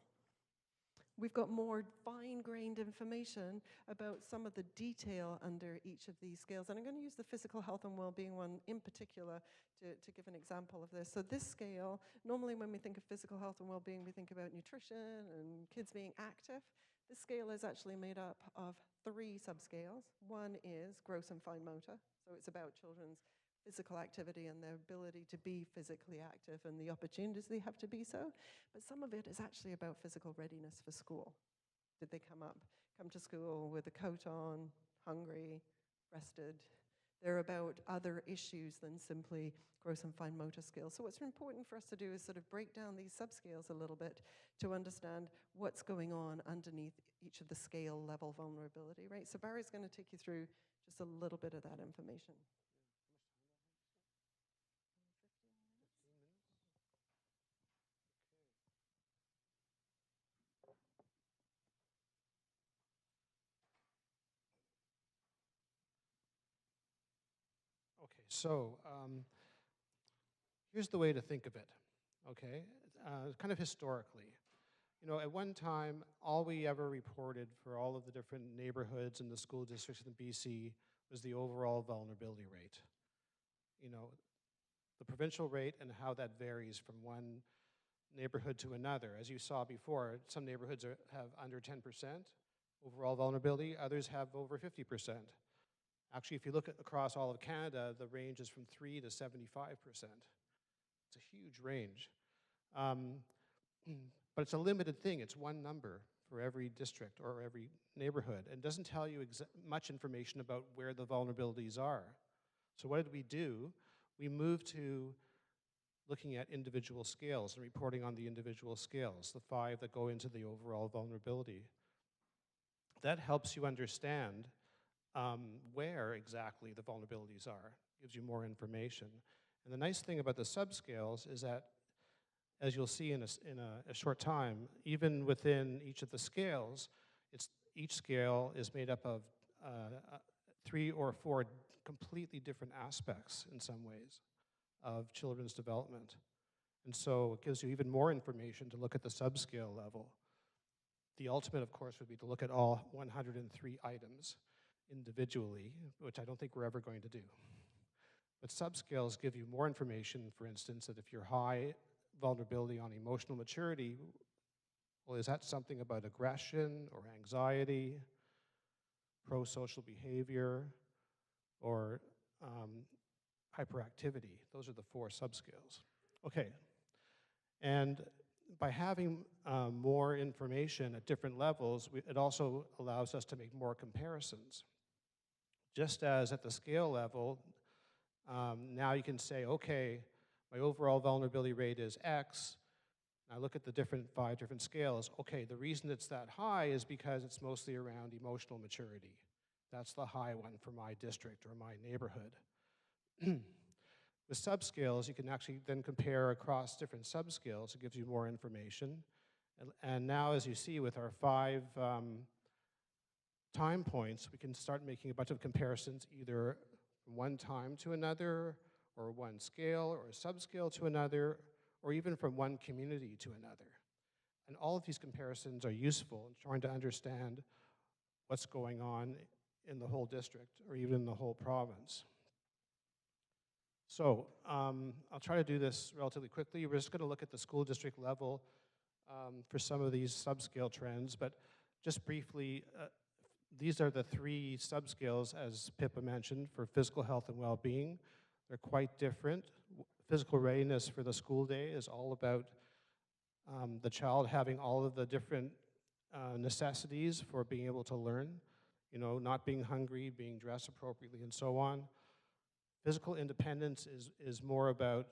we've got more fine-grained information about some of the detail under each of these scales. And I'm going to use the physical health and well-being one in particular to give an example of this. So this scale, normally when we think of physical health and well-being, we think about nutrition and kids being active. This scale is actually made up of 3 subscales. One is gross and fine motor, so it's about children's physical activity and their ability to be physically active and the opportunities they have to be so. But some of it is actually about physical readiness for school. Did they come to school with a coat on, hungry, rested? They're about other issues than simply gross and fine motor skills. So what's important for us to do is sort of break down these subscales a little bit to understand what's going on underneath each of the scale level vulnerability, right? So Barry's going to take you through just a little bit of that information. Okay, so here's the way to think of it, okay? Kind of historically. You know, at one time, all we ever reported for all of the different neighborhoods and the school districts in BC was the overall vulnerability rate. You know, the provincial rate and how that varies from one neighborhood to another. As you saw before, some neighborhoods have under 10% overall vulnerability, others have over 50%. Actually, if you look across all of Canada, the range is from 3 to 75%. It's a huge range. But it's a limited thing. It's one number for every district or every neighborhood. And doesn't tell you much information about where the vulnerabilities are. So what did we do? We moved to looking at individual scales and reporting on the individual scales, the 5 that go into the overall vulnerability. That helps you understand where exactly the vulnerabilities are, gives you more information. And the nice thing about the subscales is that, as you'll see in a short time, even within each of the scales, each scale is made up of 3 or 4 completely different aspects in some ways of children's development. And so it gives you even more information to look at the subscale level. The ultimate, of course, would be to look at all 103 items individually, which I don't think we're ever going to do. But subscales give you more information, for instance, that if you're high vulnerability on emotional maturity, well, is that something about aggression or anxiety, pro-social behavior, or hyperactivity? Those are the 4 subscales. Okay, and by having more information at different levels, it also allows us to make more comparisons. Just as at the scale level, now you can say, okay, my overall vulnerability rate is X. I look at the 5 different scales. Okay, the reason it's that high is because it's mostly around emotional maturity. That's the high one for my district or my neighborhood. With subscales, you can actually then compare across different subscales. It gives you more information. And now, as you see, with our 5 time points, we can start making a bunch of comparisons either from one time to another, or one scale or a subscale to another, or even from one community to another. And all of these comparisons are useful in trying to understand what's going on in the whole district or even in the whole province. So I'll try to do this relatively quickly. We're just going to look at the school district level for some of these subscale trends, but just briefly, these are the 3 subscales, as Pippa mentioned, for physical health and well-being. They're quite different. Physical readiness for the school day is all about the child having all of the different necessities for being able to learn, you know, not being hungry, being dressed appropriately, and so on. Physical independence is more about,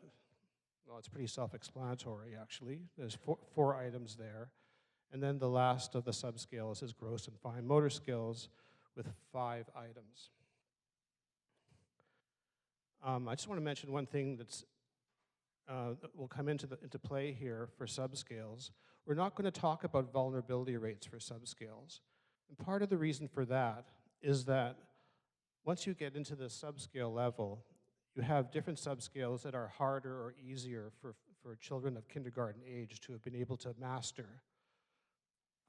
well, it's pretty self-explanatory, actually. There's 4 items there. And then the last of the subscales is gross and fine motor skills with 5 items. I just want to mention one thing that will come into play here for subscales. We're not going to talk about vulnerability rates for subscales. And part of the reason for that is that once you get into the subscale level, you have different subscales that are harder or easier for children of kindergarten age to have been able to master.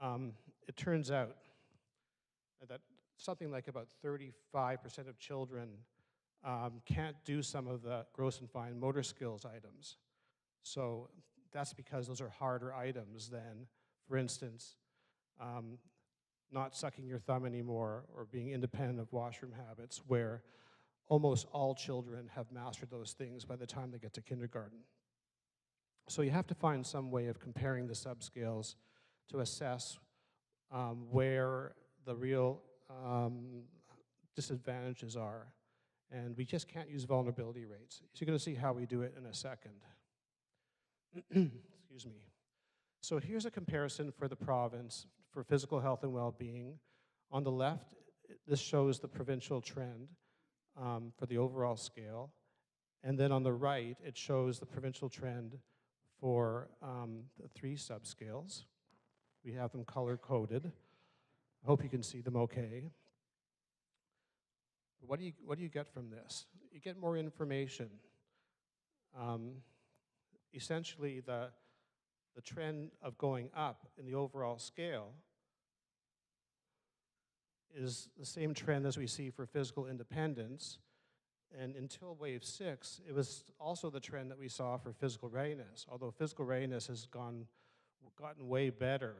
it turns out that something like about 35% of children can't do some of the gross and fine motor skills items. So that's because those are harder items than, for instance, not sucking your thumb anymore or being independent of washroom habits, where almost all children have mastered those things by the time they get to kindergarten. So you have to find some way of comparing the subscales to assess where the real disadvantages are. And we just can't use vulnerability rates. So you're going to see how we do it in a second. Excuse me. So here's a comparison for the province for physical health and well-being. On the left, this shows the provincial trend for the overall scale. And then on the right, it shows the provincial trend for the 3 subscales. We have them color-coded. I hope you can see them okay. What do you get from this? You get more information. Essentially, the trend of going up in the overall scale is the same trend as we see for physical independence. And until wave 6, it was also the trend that we saw for physical readiness, although physical readiness has gotten way better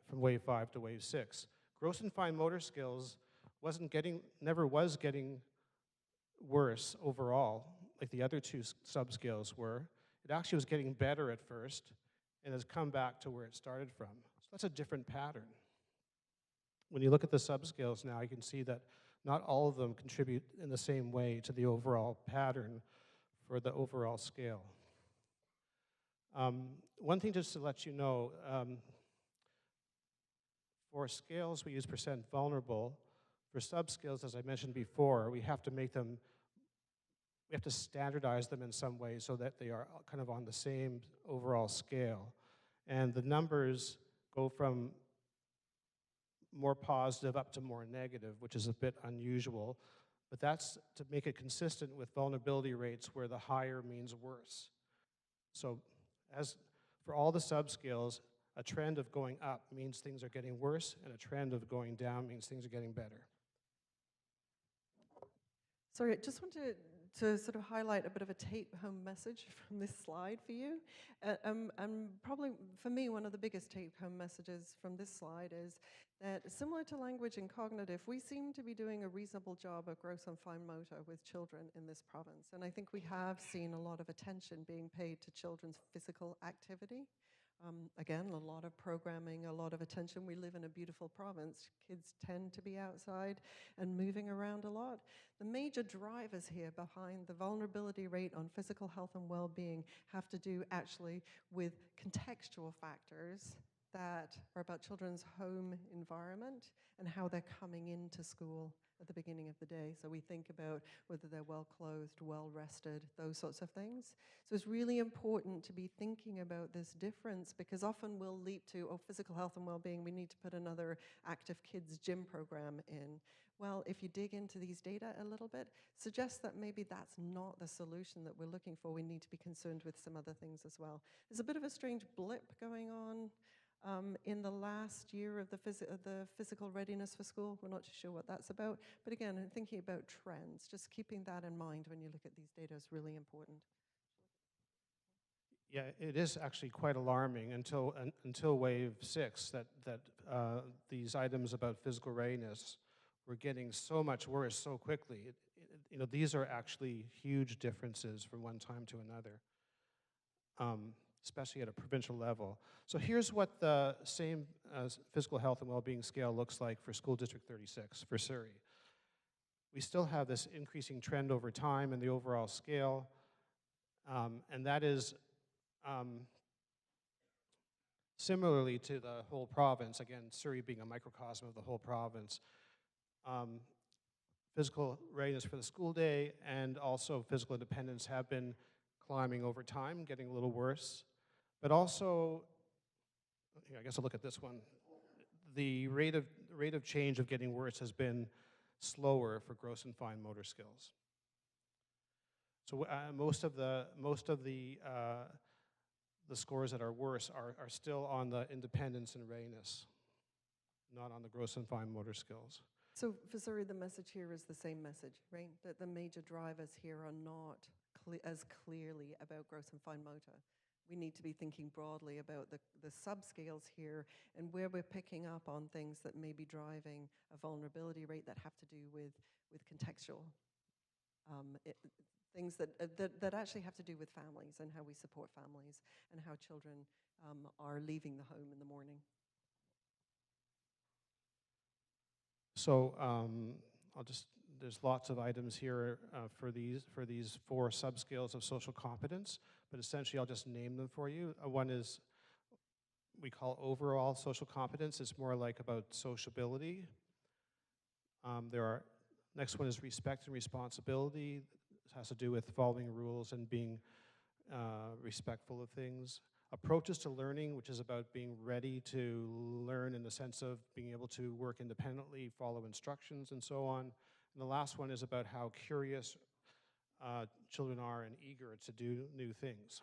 from wave 5 to wave 6. Gross and fine motor skills never was getting worse overall, like the other 2 subscales were. It actually was getting better at first and has come back to where it started from. So that's a different pattern. When you look at the subscales now, you can see that not all of them contribute in the same way to the overall pattern for the overall scale. One thing just to let you know, for scales we use percent vulnerable. For subscales, as I mentioned before, we have to standardize them in some way so that they are kind of on the same overall scale. And the numbers go from more positive up to more negative, which is a bit unusual. But that's to make it consistent with vulnerability rates where the higher means worse. So as for all the subscales, a trend of going up means things are getting worse, and a trend of going down means things are getting better. Sorry, I just wanted to sort of highlight a bit of a take-home message from this slide for you. And probably, for me, one of the biggest take-home messages from this slide is that, similar to language and cognitive, we seem to be doing a reasonable job of gross and fine motor with children in this province. And I think we have seen a lot of attention being paid to children's physical activity. Again, a lot of programming, a lot of attention. We live in a beautiful province. Kids tend to be outside and moving around a lot. The major drivers here behind the vulnerability rate on physical health and well-being have to do actually with contextual factors that are about children's home environment and how they're coming into school at the beginning of the day. So we think about whether they're well-clothed, well-rested, those sorts of things. So it's really important to be thinking about this difference, because often we'll leap to, oh, physical health and well-being, we need to put another active kids gym program in. Well, if you dig into these data a little bit, suggests that maybe that's not the solution that we're looking for. We need to be concerned with some other things as well. There's a bit of a strange blip going on in the last year of the physical readiness for school. We're not too sure what that's about. But again, I'm thinking about trends. Just keeping that in mind when you look at these data is really important. Yeah, it is actually quite alarming until wave 6 that these items about physical readiness were getting so much worse so quickly. These are actually huge differences from one time to another. Especially at a provincial level. So here's what the same physical health and well-being scale looks like for School District 36, for Surrey. We still have this increasing trend over time in the overall scale, and that is similarly to the whole province, again, Surrey being a microcosm of the whole province. Physical readiness for the school day and also physical independence have been climbing over time, getting a little worse. But also, here, I guess I'll look at this one. The rate of change of getting worse has been slower for gross and fine motor skills. So most of the the scores that are worse are still on the independence and readiness, not on the gross and fine motor skills. So for Surrey, the message here is the same message, right? That the major drivers here are not as clearly about gross and fine motor. We need to be thinking broadly about the subscales here and where we're picking up on things that may be driving a vulnerability rate that have to do with contextual things that actually have to do with families and how we support families and how children are leaving the home in the morning. So there's lots of items here for these 4 subscales of social competence, but essentially I'll just name them for you. One is we call overall social competence. It's more like about sociability. Next one is respect and responsibility. It has to do with following rules and being respectful of things. Approaches to learning, which is about being ready to learn in the sense of being able to work independently, follow instructions, and so on. And the last one is about how curious children are and eager to do new things.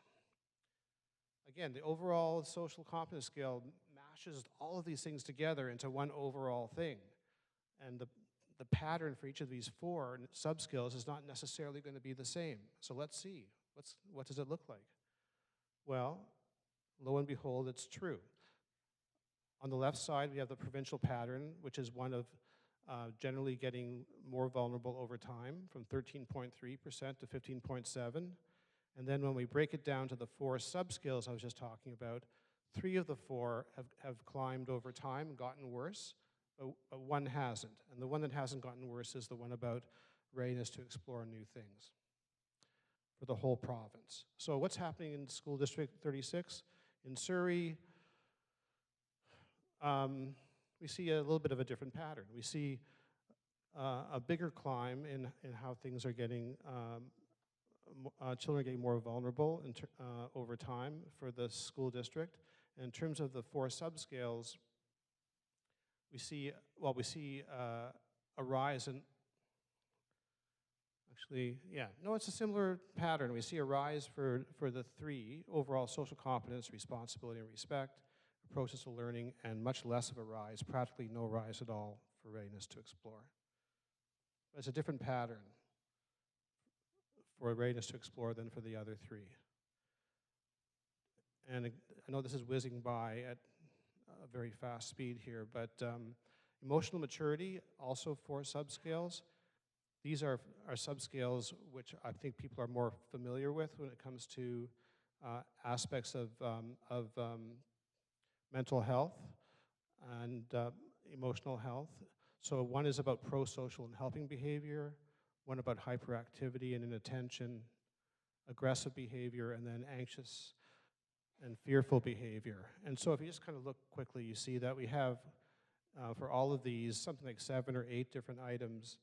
Again, the overall social competence scale mashes all of these things together into one overall thing. And the pattern for each of these 4 subskills is not necessarily going to be the same. So let's see, what does it look like? Well, lo and behold, it's true. On the left side, we have the provincial pattern, which is one of generally getting more vulnerable over time, from 13.3% to 15.7%. And then when we break it down to the 4 subskills I was just talking about, 3 of the 4 have climbed over time and gotten worse, but one hasn't. And the one that hasn't gotten worse is the one about readiness to explore new things for the whole province. So what's happening in School District 36? In Surrey, we see a little bit of a different pattern. We see a bigger climb in how things are getting, children are getting more vulnerable over time for the school district. And in terms of the 4 subscales, we see a rise in, it's a similar pattern. We see a rise for the 3, overall social competence, responsibility and respect, approaches to learning, and much less of a rise, practically no rise at all for readiness to explore. But it's a different pattern for readiness to explore than for the other 3. And I know this is whizzing by at a very fast speed here, but emotional maturity, also 4 subscales. These are subscales which I think people are more familiar with when it comes to aspects of mental health and emotional health. So one is about pro-social and helping behavior, one about hyperactivity and inattention, aggressive behavior, and then anxious and fearful behavior. And so if you just kind of look quickly, you see that we have, for all of these, something like 7 or 8 different items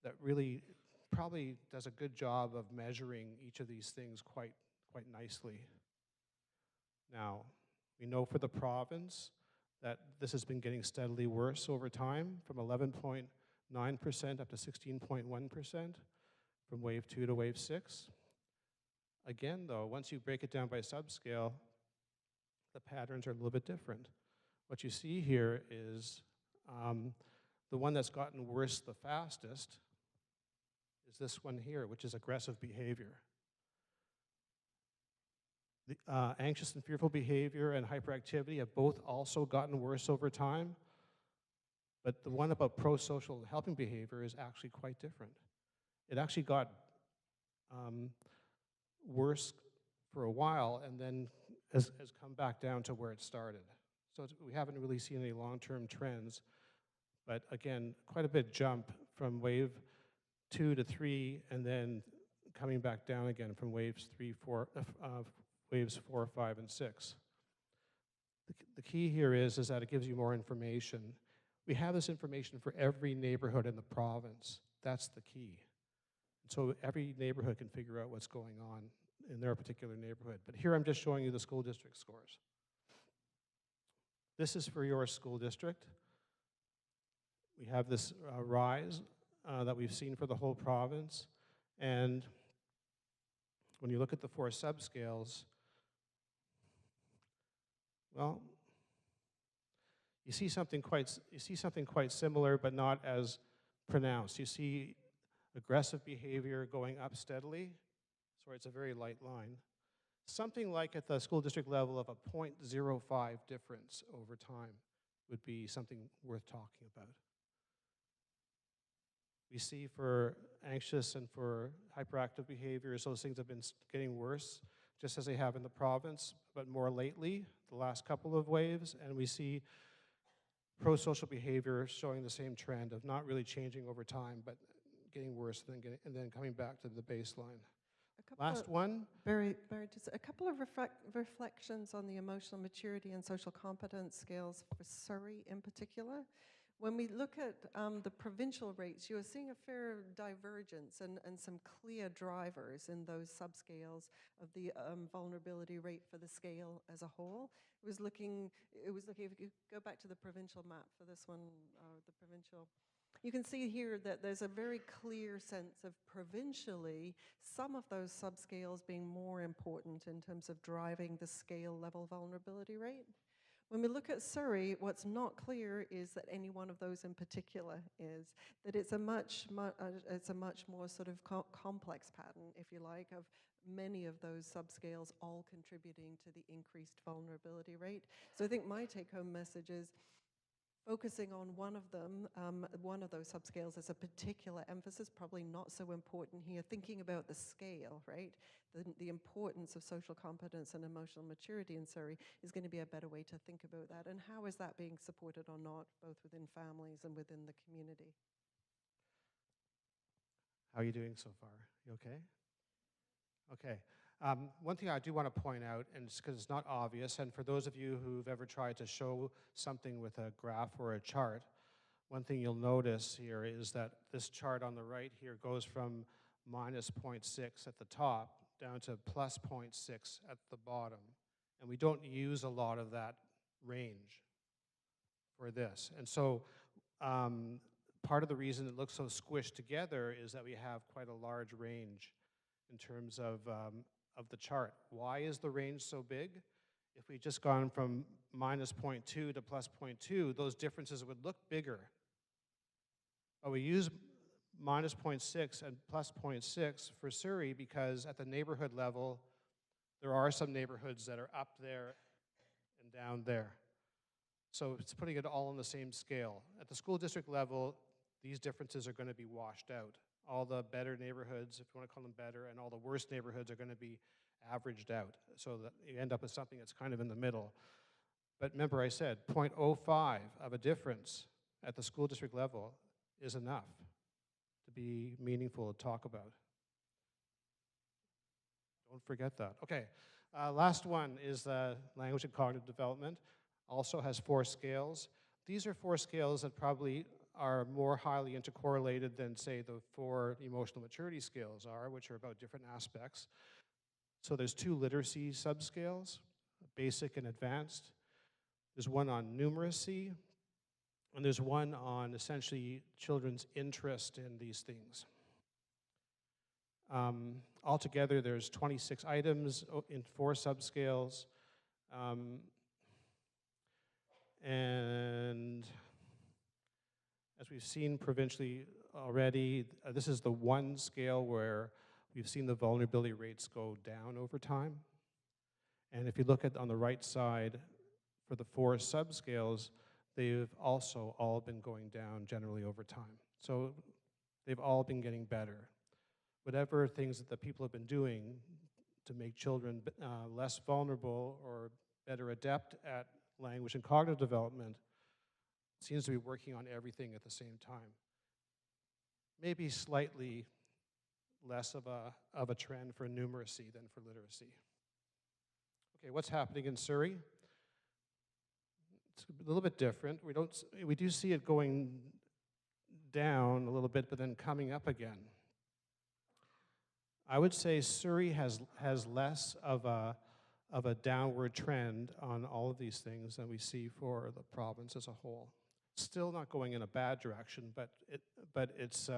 that really probably does a good job of measuring each of these things quite nicely. Now, we know for the province that this has been getting steadily worse over time, from 11.9% up to 16.1%, from wave 2 to wave 6. Again, though, once you break it down by subscale, the patterns are a little bit different. What you see here is the one that's gotten worse the fastest is this one here, which is aggressive behavior. The anxious and fearful behavior and hyperactivity have both also gotten worse over time, but the one about pro-social and helping behavior is actually quite different. It actually got worse for a while and then has come back down to where it started. So we haven't really seen any long-term trends, but again, quite a bit jump from wave 2 to 3 and then coming back down again from waves 4, 5, and 6. The key here is that it gives you more information. We have this information for every neighborhood in the province. That's the key. So every neighborhood can figure out what's going on in their particular neighborhood. But here I'm just showing you the school district scores. This is for your school district. We have this rise that we've seen for the whole province. And when you look at the 4 subscales, Well, you see something quite similar, but not as pronounced. You see aggressive behavior going up steadily. Sorry, it's a very light line. Something like at the school district level of a 0.05 difference over time would be something worth talking about. We see for anxious and for hyperactive behaviors, those things have been getting worse, just as they have in the province, but more lately, the last couple of waves, and we see pro-social behavior showing the same trend of not really changing over time, but getting worse and then coming back to the baseline. Last one. Barry, just a couple of reflections on the emotional maturity and social competence scales for Surrey in particular. When we look at the provincial rates, you are seeing a fair divergence and some clear drivers in those subscales of the vulnerability rate for the scale as a whole. It was looking, if you go back to the provincial map for this one, the provincial, you can see here that there's a very clear sense of provincially some of those subscales being more important in terms of driving the scale level vulnerability rate. When we look at Surrey, what's not clear is that any one of those in particular is, that it's a much more sort of complex pattern, if you like, of many of those subscales all contributing to the increased vulnerability rate. So I think my take-home message is focusing on one of them, one of those subscales as a particular emphasis, probably not so important here. Thinking about the scale, right? The importance of social competence and emotional maturity in Surrey is going to be a better way to think about that. And how is that being supported or not, both within families and within the community? How are you doing so far? You okay? Okay. One thing I do want to point out, and it's because it's not obvious, and for those of you who've ever tried to show something with a graph or a chart, one thing you'll notice here is that this chart on the right here goes from minus 0.6 at the top down to plus 0.6 at the bottom. And we don't use a lot of that range for this. And so part of the reason it looks so squished together is that we have quite a large range in terms of the chart. Why is the range so big? If we just gone from minus 0.2 to plus 0.2, those differences would look bigger. But we use minus 0.6 and plus 0.6 for Surrey because at the neighborhood level, there are some neighborhoods that are up there and down there. So it's putting it all on the same scale. At the school district level, these differences are going to be washed out. All the better neighborhoods, if you want to call them better, and all the worst neighborhoods are going to be averaged out, so that you end up with something that's kind of in the middle. But remember I said 0.05 of a difference at the school district level is enough to be meaningful to talk about. Don't forget that. Okay, last one is language and cognitive development. Also has 4 scales. These are 4 scales that probably are more highly intercorrelated than, say, the 4 emotional maturity scales are, which are about different aspects. So there's 2 literacy subscales, basic and advanced. There's one on numeracy, and there's one on essentially children's interest in these things. Altogether, there's 26 items in 4 subscales. And as we've seen provincially already, this is the one scale where we've seen the vulnerability rates go down over time. And if you look at on the right side, for the 4 subscales, they've also all been going down generally over time. So they've all been getting better. Whatever things that the people have been doing to make children less vulnerable or better adept at language and cognitive development seems to be working on everything at the same time. Maybe slightly less of a trend for numeracy than for literacy. Okay, what's happening in Surrey? It's a little bit different. We do see it going down a little bit, but then coming up again. I would say Surrey has less of a downward trend on all of these things than we see for the province as a whole. Still not going in a bad direction, but it's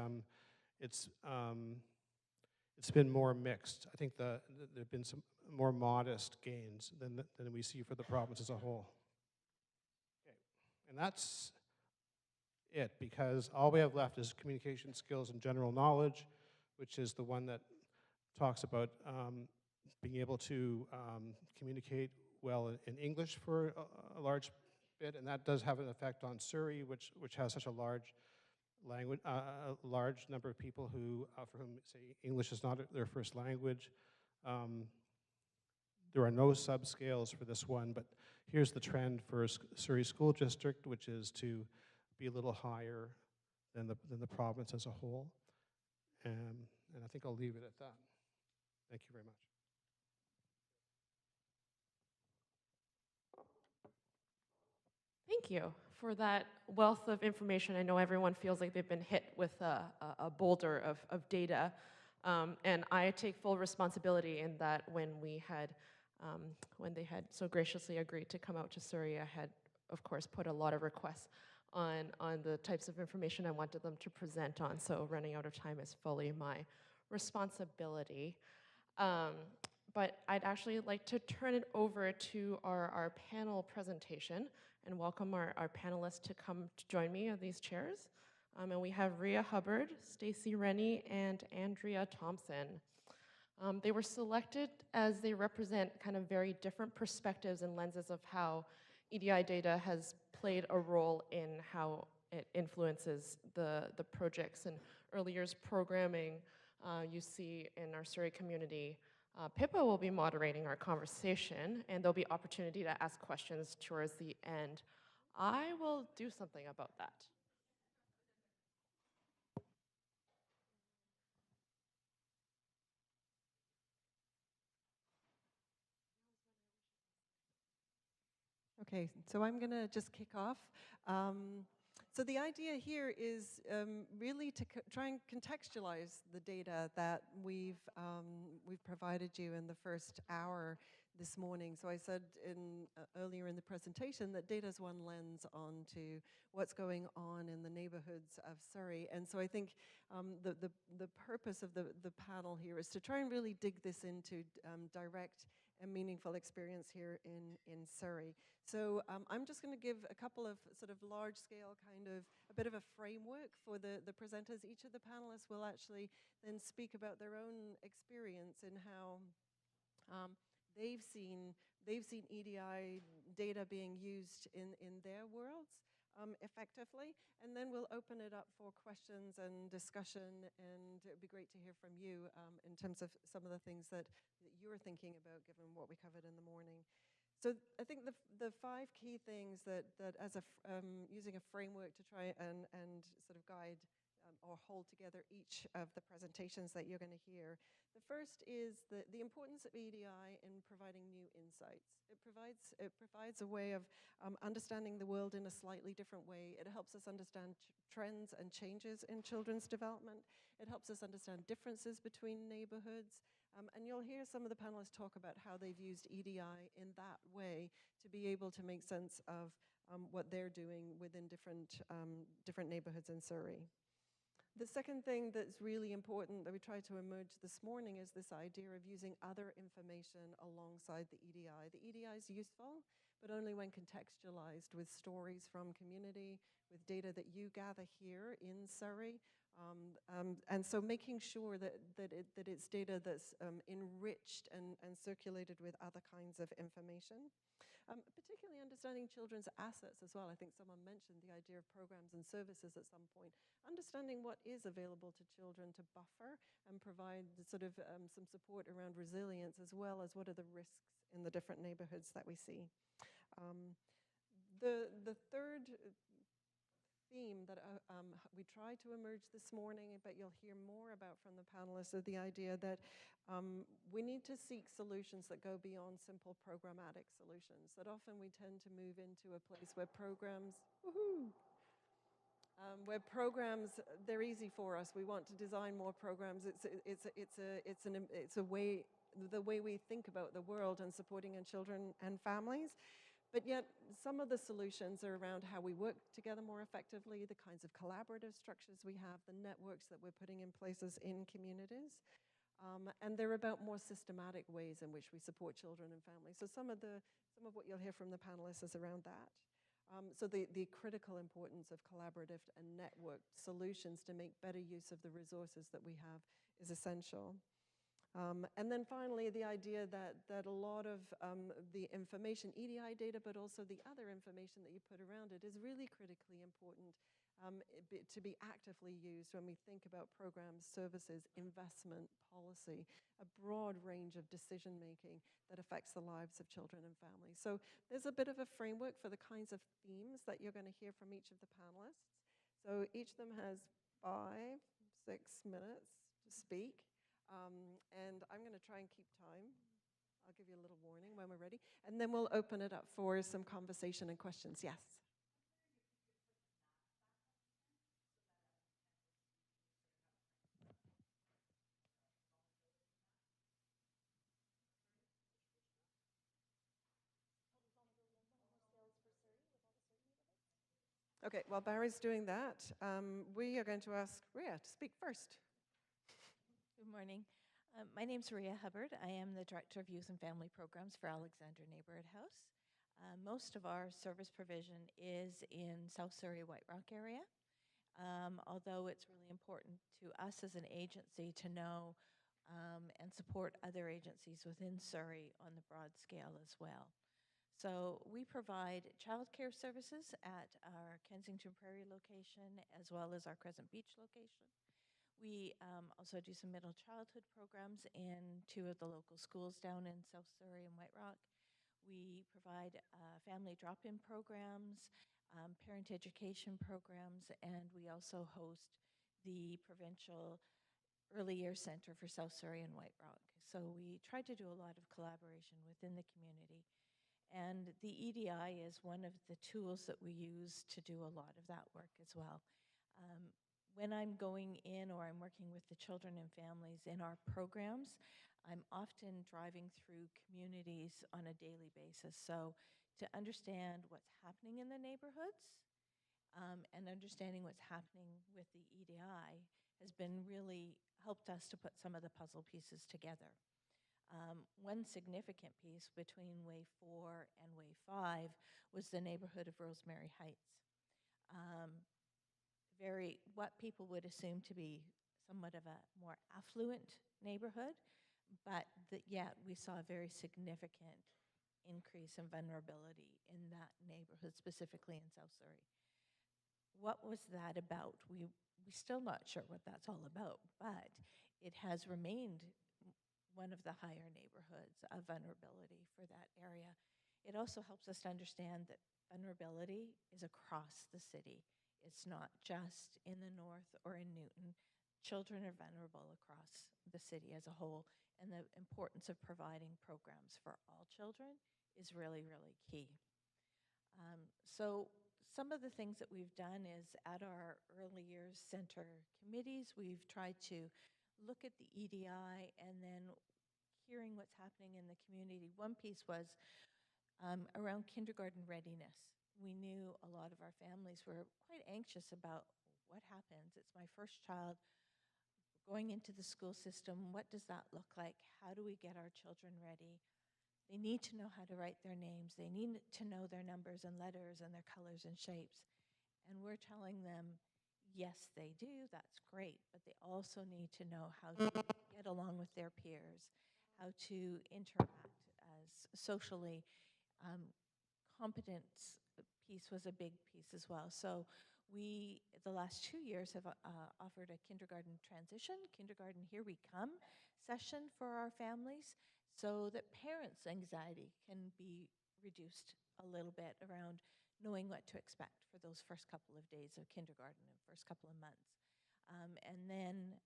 it's been more mixed. I think there have been some more modest gains than we see for the province as a whole. Okay. And that's it, because all we have left is communication skills and general knowledge, which is the one that talks about being able to communicate well in English for a large bit, and that does have an effect on Surrey, which has such a large language, a large number of people who, for whom, say, English is not their first language. There are no subscales for this one, but here's the trend for Surrey School District, which is to be a little higher than the province as a whole. And I think I'll leave it at that. Thank you very much. Thank you for that wealth of information. I know everyone feels like they've been hit with a boulder of data. And I take full responsibility in that when they had so graciously agreed to come out to Surrey, I had, of course, put a lot of requests on the types of information I wanted them to present on. So running out of time is fully my responsibility. But I'd actually like to turn it over to our panel presentation and welcome our panelists to come to join me on these chairs. And we have Rhea Hubbard, Stacey Rennie, and Andrea Thompson. They were selected as they represent kind of very different perspectives and lenses of how EDI data has played a role in how it influences the projects and early years programming you see in our Surrey community. Pippa will be moderating our conversation, and there'll be opportunity to ask questions towards the end. I will do something about that. Okay, so I'm going to just kick off. So the idea here is really to try and contextualize the data that we've provided you in the first hour this morning. So I said earlier in the presentation that data is one lens onto what's going on in the neighborhoods of Surrey. And so I think the purpose of the panel here is to try and really dig this into direct and meaningful experience here in Surrey. So I'm just going to give a couple of sort of large-scale a bit of a framework for the presenters. Each of the panelists will actually then speak about their own experience in how they've seen EDI data being used in their worlds effectively, and then we'll open it up for questions and discussion, and it would be great to hear from you in terms of some of the things that you're thinking about given what we covered in the morning. So I think the 5 key things that as using a framework to try and sort of guide or hold together each of the presentations that you're going to hear. The first is the importance of EDI in providing new insights. It provides a way of understanding the world in a slightly different way. It helps us understand trends and changes in children's development. It helps us understand differences between neighborhoods. And you'll hear some of the panelists talk about how they've used EDI in that way to be able to make sense of what they're doing within different neighborhoods in Surrey. The second thing that's really important that we tried to emerge this morning is this idea of using other information alongside the EDI. The EDI is useful, but only when contextualized with stories from community, with data that you gather here in Surrey. And so making sure that it's data that's enriched and circulated with other kinds of information. Particularly understanding children's assets as well. I think someone mentioned the idea of programs and services at some point. Understanding what is available to children to buffer and provide sort of some support around resilience, as well as what are the risks in the different neighborhoods that we see. The third theme that we tried to emerge this morning, but you'll hear more about from the panelists, is the idea that we need to seek solutions that go beyond simple programmatic solutions. That often we tend to move into a place where programs, they're easy for us. We want to design more programs. It's a way, the way we think about the world and supporting children and families. But yet, some of the solutions are around how we work together more effectively, the kinds of collaborative structures we have, the networks that we're putting in places in communities. And they're about more systematic ways in which we support children and families. So some of what you'll hear from the panelists is around that. So the critical importance of collaborative and networked solutions to make better use of the resources that we have is essential. And then finally, the idea that a lot of the information, EDI data, but also the other information that you put around it is really critically important to be actively used when we think about programs, services, investment, policy, a broad range of decision making that affects the lives of children and families. So there's a bit of a framework for the kinds of themes that you're going to hear from each of the panelists. So each of them has 5, 6 minutes to speak. And I'm going to try and keep time. I'll give you a little warning when we're ready. And then we'll open it up for some conversation and questions. Yes? Okay, while Barry's doing that, we are going to ask Rhea to speak first. Good morning. My name's Rhea Hubbard. I am the Director of Youth and Family Programs for Alexandra Neighborhood House. Most of our service provision is in South Surrey-White Rock area, although it's really important to us as an agency to know and support other agencies within Surrey on the broad scale as well. So we provide childcare services at our Kensington Prairie location as well as our Crescent Beach location. We also do some middle childhood programs in 2 of the local schools down in South Surrey and White Rock. We provide family drop-in programs, parent education programs, and we also host the provincial Early Years Center for South Surrey and White Rock. So we try to do a lot of collaboration within the community. And the EDI is one of the tools that we use to do a lot of that work as well. When I'm going in or I'm working with the children and families in our programs, I'm often driving through communities on a daily basis. So to understand what's happening in the neighborhoods and understanding what's happening with the EDI has been really helped us to put some of the puzzle pieces together. One significant piece between Way 4 and Way 5 was the neighborhood of Rosemary Heights. What people would assume to be somewhat of a more affluent neighborhood, but yet we saw a very significant increase in vulnerability in that neighborhood, specifically in South Surrey. What was that about? We're still not sure what that's all about, but it has remained one of the higher neighborhoods of vulnerability for that area. It also helps us to understand that vulnerability is across the city. It's not just in the north or in Newton. Children are vulnerable across the city as a whole, and the importance of providing programs for all children is really, really key. So some of the things that we've done is at our Early Years Center committees, we've tried to look at the EDI and then hearing what's happening in the community. One piece was around kindergarten readiness. We knew a lot of our families were quite anxious about what happens. It's my first child going into the school system. What does that look like? How do we get our children ready? They need to know how to write their names. They need to know their numbers and letters and their colors and shapes. And we're telling them, yes, they do, that's great, but they also need to know how to get along with their peers, how to interact as socially. Competence piece was a big piece as well. So we, the last 2 years, have offered a kindergarten transition, kindergarten here we come session for our families so that parents' anxiety can be reduced a little bit around knowing what to expect for those first couple of days of kindergarten and first couple of months. And then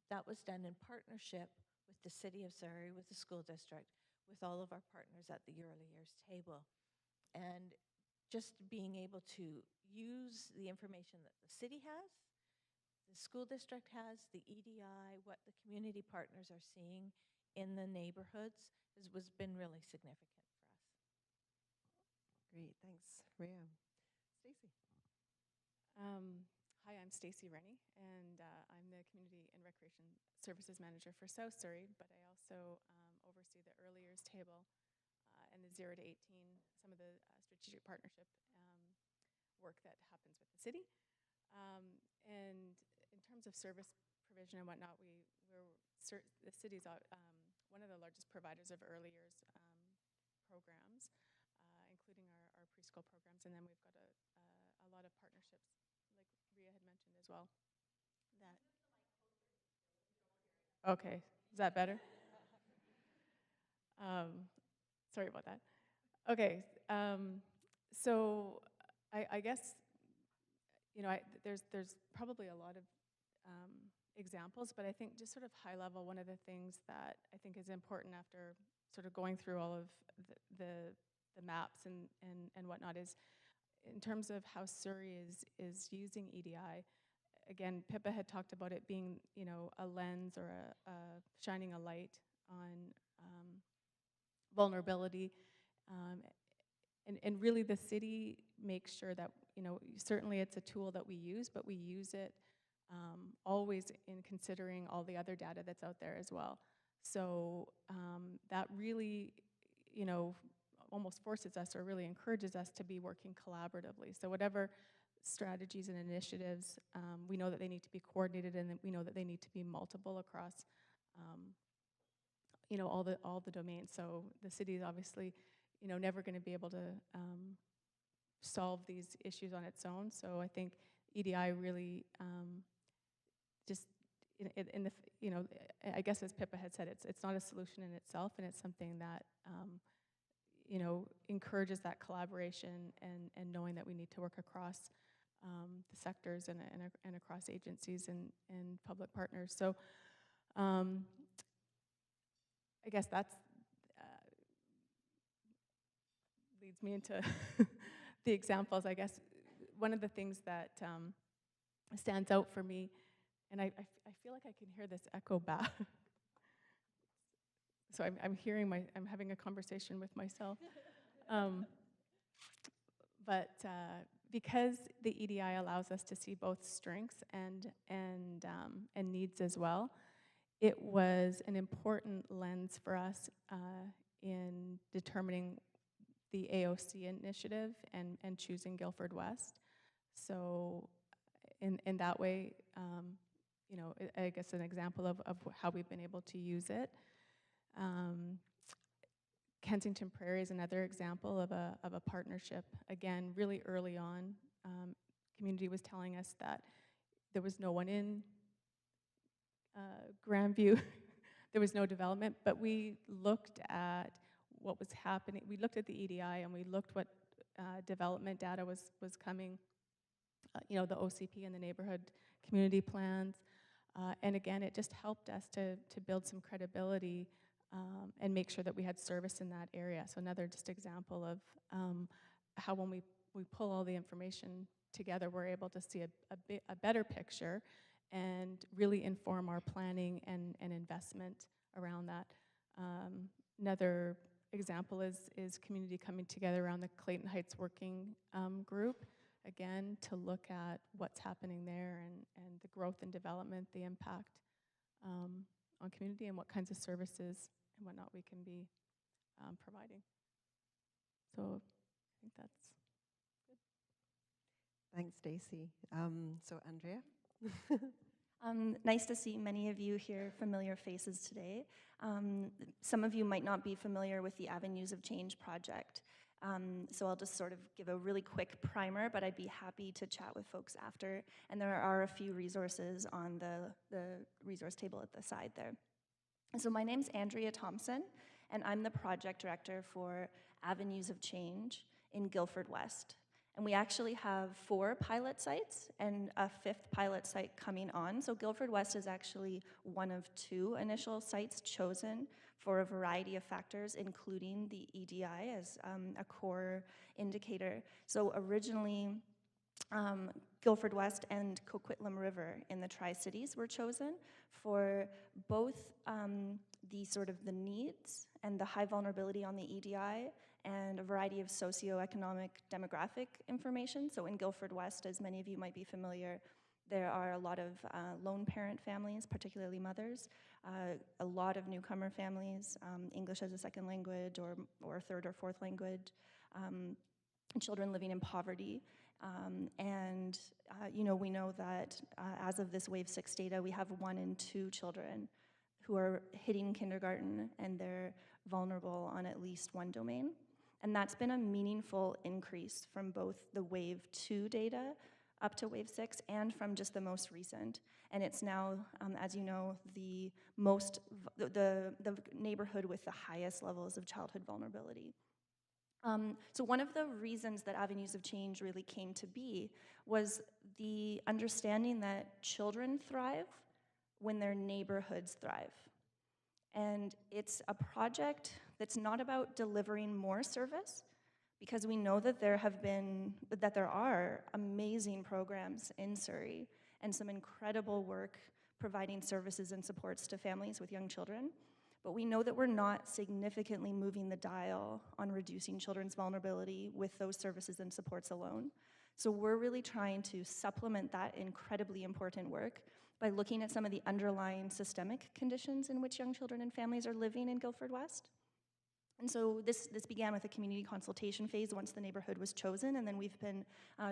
that was done in partnership with the City of Surrey, with the school district, with all of our partners at the Early Years table. And just being able to use the information that the city has, the school district has, the EDI, what the community partners are seeing in the neighborhoods has been really significant for us. Great, thanks, Rhea. Stacey. Hi, I'm Stacey Rennie, and I'm the Community and Recreation Services Manager for South Surrey, but I also oversee the early years table and the 0 to 18, some of the strategic partnership work that happens with the city. And in terms of service provision and whatnot, the city's one of the largest providers of early years programs, including our preschool programs, and then we've got a lot of partnerships, like Ria had mentioned as well. Okay, is that better? Sorry about that. Okay, so I guess, you know, there's probably a lot of examples, but I think just sort of high level, one of the things that I think is important after sort of going through all of the maps and whatnot is in terms of how Surrey is using EDI. Again, Pippa had talked about it being, you know, a lens or a shining a light on vulnerability, and really the city makes sure that, you know, certainly it's a tool that we use, but we use it always in considering all the other data that's out there as well. So that really, you know, almost forces us or really encourages us to be working collaboratively. So whatever strategies and initiatives, we know that they need to be coordinated, and we know that they need to be multiple across, you know, all the domains. So the city is obviously, you know, never going to be able to solve these issues on its own. So I think EDI really just in the, you know, I guess as Pippa had said, it's not a solution in itself, and it's something that you know, encourages that collaboration and knowing that we need to work across the sectors and across agencies and public partners. So I guess that's leads me into the examples. I guess one of the things that stands out for me, and I feel like I can hear this echo back. So I'm having a conversation with myself. But because the EDI allows us to see both strengths and needs as well, it was an important lens for us in determining the AOC initiative and choosing Guildford West. So in that way, you know, I guess an example of how we've been able to use it. Kensington Prairie is another example of a partnership. Again, really early on, community was telling us that there was no one in Grandview. There was no development, but we looked at what was happening. We looked at the EDI and we looked what development data was coming, you know, the OCP and the neighborhood community plans. And again, it just helped us to build some credibility and make sure that we had service in that area. So another just example of how when we pull all the information together, we're able to see a better picture and really inform our planning and investment around that. Another example is community coming together around the Clayton Heights Working Group, again, to look at what's happening there and the growth and development, the impact on community and what kinds of services and whatnot we can be providing. So I think that's good. Thanks, Stacey. So Andrea? Nice to see many of you here, familiar faces today. Some of you might not be familiar with the Avenues of Change project. So I'll just sort of give a really quick primer, but I'd be happy to chat with folks after. And there are a few resources on the resource table at the side there. So my name's Andrea Thompson, and I'm the project director for Avenues of Change in Guildford West. And we actually have 4 pilot sites and a 5th pilot site coming on. So Guildford West is actually one of 2 initial sites chosen for a variety of factors, including the EDI as a core indicator. So originally, Guildford West and Coquitlam River in the Tri-Cities were chosen for both the sort of the needs and the high vulnerability on the EDI and a variety of socioeconomic demographic information. So in Guildford West, as many of you might be familiar, There are a lot of lone parent families, particularly mothers, a lot of newcomer families, English as a second language or third or fourth language, children living in poverty. We know that as of this Wave 6 data, we have 1 in 2 children who are hitting kindergarten and they're vulnerable on at least one domain. And that's been a meaningful increase from both the Wave 2 data up to Wave 6 and from just the most recent. And it's now, as you know, the neighborhood with the highest levels of childhood vulnerability. So one of the reasons that Avenues of Change really came to be was the understanding that children thrive when their neighborhoods thrive. And it's a project that's not about delivering more service, because we know that there are amazing programs in Surrey and some incredible work providing services and supports to families with young children. But we know that we're not significantly moving the dial on reducing children's vulnerability with those services and supports alone. So we're really trying to supplement that incredibly important work by looking at some of the underlying systemic conditions in which young children and families are living in Guildford West. And so this began with a community consultation phase once the neighborhood was chosen, and then we've been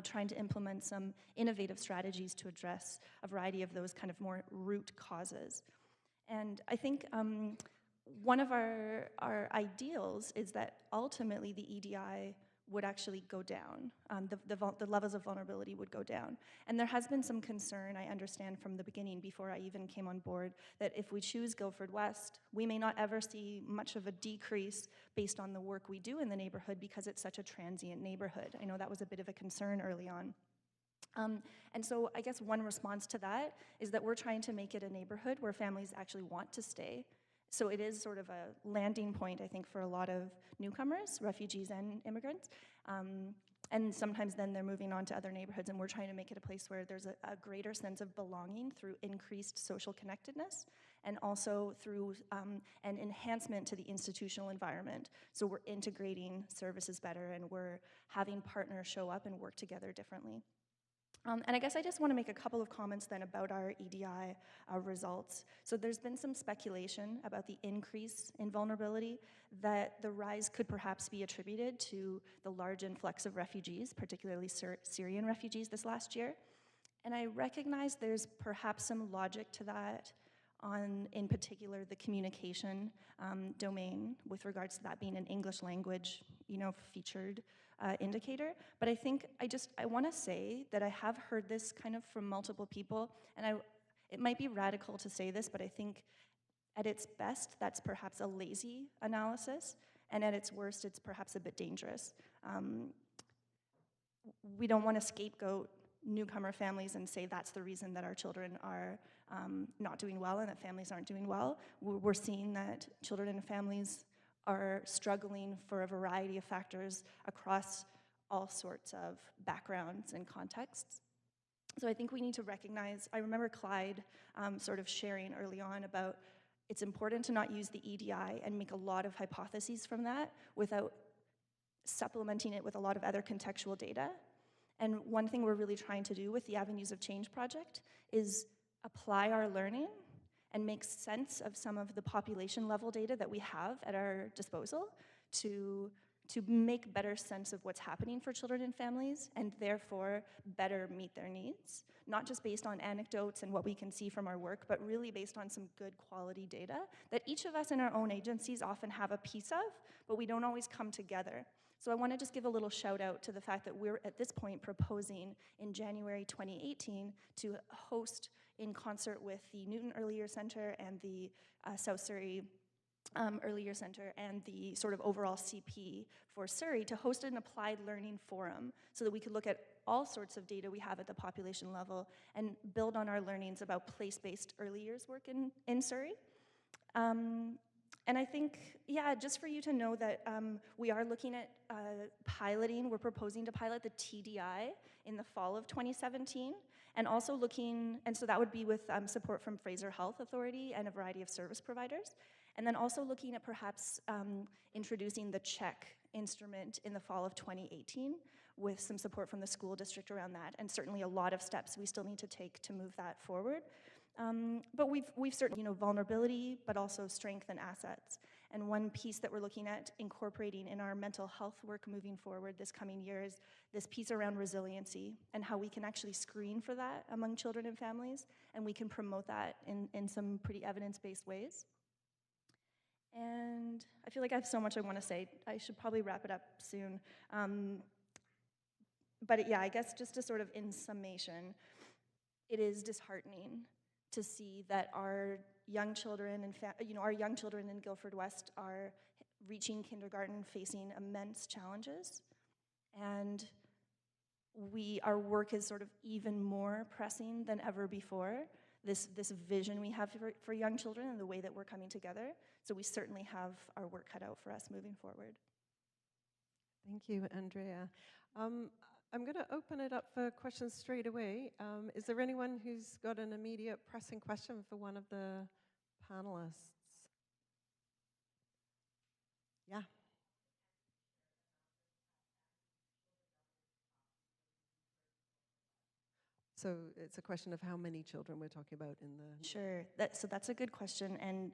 trying to implement some innovative strategies to address a variety of those kind of more root causes. And I think one of our ideals is that ultimately the EDI would actually go down. The levels of vulnerability would go down. And there has been some concern, I understand from the beginning, before I even came on board, that if we choose Guildford West, we may not ever see much of a decrease based on the work we do in the neighborhood because it's such a transient neighborhood. I know that was a bit of a concern early on. And so I guess one response to that is that we're trying to make it a neighborhood where families actually want to stay. So it is sort of a landing point, I think, for a lot of newcomers, refugees and immigrants. And sometimes then they're moving on to other neighborhoods, and we're trying to make it a place where there's a greater sense of belonging through increased social connectedness and also through an enhancement to the institutional environment. So we're integrating services better and we're having partners show up and work together differently. And I guess I just want to make a couple of comments then about our EDI results. So there's been some speculation about the increase in vulnerability, that the rise could perhaps be attributed to the large influx of refugees, particularly Syrian refugees this last year. And I recognize there's perhaps some logic to that on, in particular, the communication domain with regards to that being an English language, featured indicator. But I think I want to say that I have heard this kind of from multiple people, and it might be radical to say this, but I think at its best, that's perhaps a lazy analysis, and at its worst, it's perhaps a bit dangerous. We don't want to scapegoat newcomer families and say that's the reason that our children are not doing well and that families aren't doing well. We're seeing that children and families are struggling for a variety of factors across all sorts of backgrounds and contexts. So I think we need to recognize, I remember Clyde sort of sharing early on about it's important to not use the EDI and make a lot of hypotheses from that without supplementing it with a lot of other contextual data. And one thing we're really trying to do with the Avenues of Change project is apply our learning and make sense of some of the population level data that we have at our disposal to make better sense of what's happening for children and families and therefore better meet their needs, not just based on anecdotes and what we can see from our work, but really based on some good quality data that each of us in our own agencies often have a piece of, but we don't always come together. So I want to just give a little shout out to the fact that we're at this point proposing in January 2018 to host, in concert with the Newton Early Years Center and the South Surrey Early Years Center and the sort of overall CP for Surrey, to host an applied learning forum so that we could look at all sorts of data we have at the population level and build on our learnings about place-based early years work in Surrey. And I think, just for you to know that we are looking at piloting, we're proposing to pilot the TDI in the fall of 2017, and also looking, and so that would be with support from Fraser Health Authority and a variety of service providers, and then also looking at perhaps introducing the check instrument in the fall of 2018, with some support from the school district around that, and certainly a lot of steps we still need to take to move that forward. But we've certainly, vulnerability, but also strength and assets. And one piece that we're looking at incorporating in our mental health work moving forward this coming year is this piece around resiliency and how we can actually screen for that among children and families, and we can promote that in some pretty evidence-based ways. And I feel like I have so much I want to say. I should probably wrap it up soon. But yeah, I guess just to sort of in summation, it is disheartening to see that our young children and our young children in Guildford West are reaching kindergarten facing immense challenges, and our work is sort of even more pressing than ever before. This vision we have for young children and the way that we're coming together. So we certainly have our work cut out for us moving forward. Thank you, Andrea. I'm going to open it up for questions straight away. Is there anyone who's got an immediate pressing question for one of the panelists? Yeah. So it's a question of how many children we're talking about in the... Sure, so that's a good question, and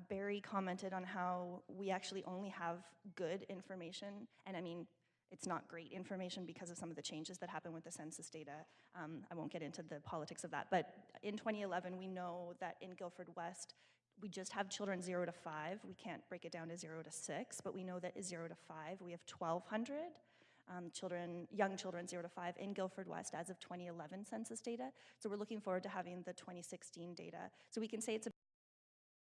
Barry commented on how we actually only have good information, and I mean, it's not great information because of some of the changes that happen with the census data. I won't get into the politics of that, but in 2011, we know that in Guildford West, we just have children 0 to 5. We can't break it down to 0 to 6, but we know that 0 to 5, we have 1,200 young children 0 to 5 in Guildford West as of 2011 census data. So we're looking forward to having the 2016 data. So we can say it's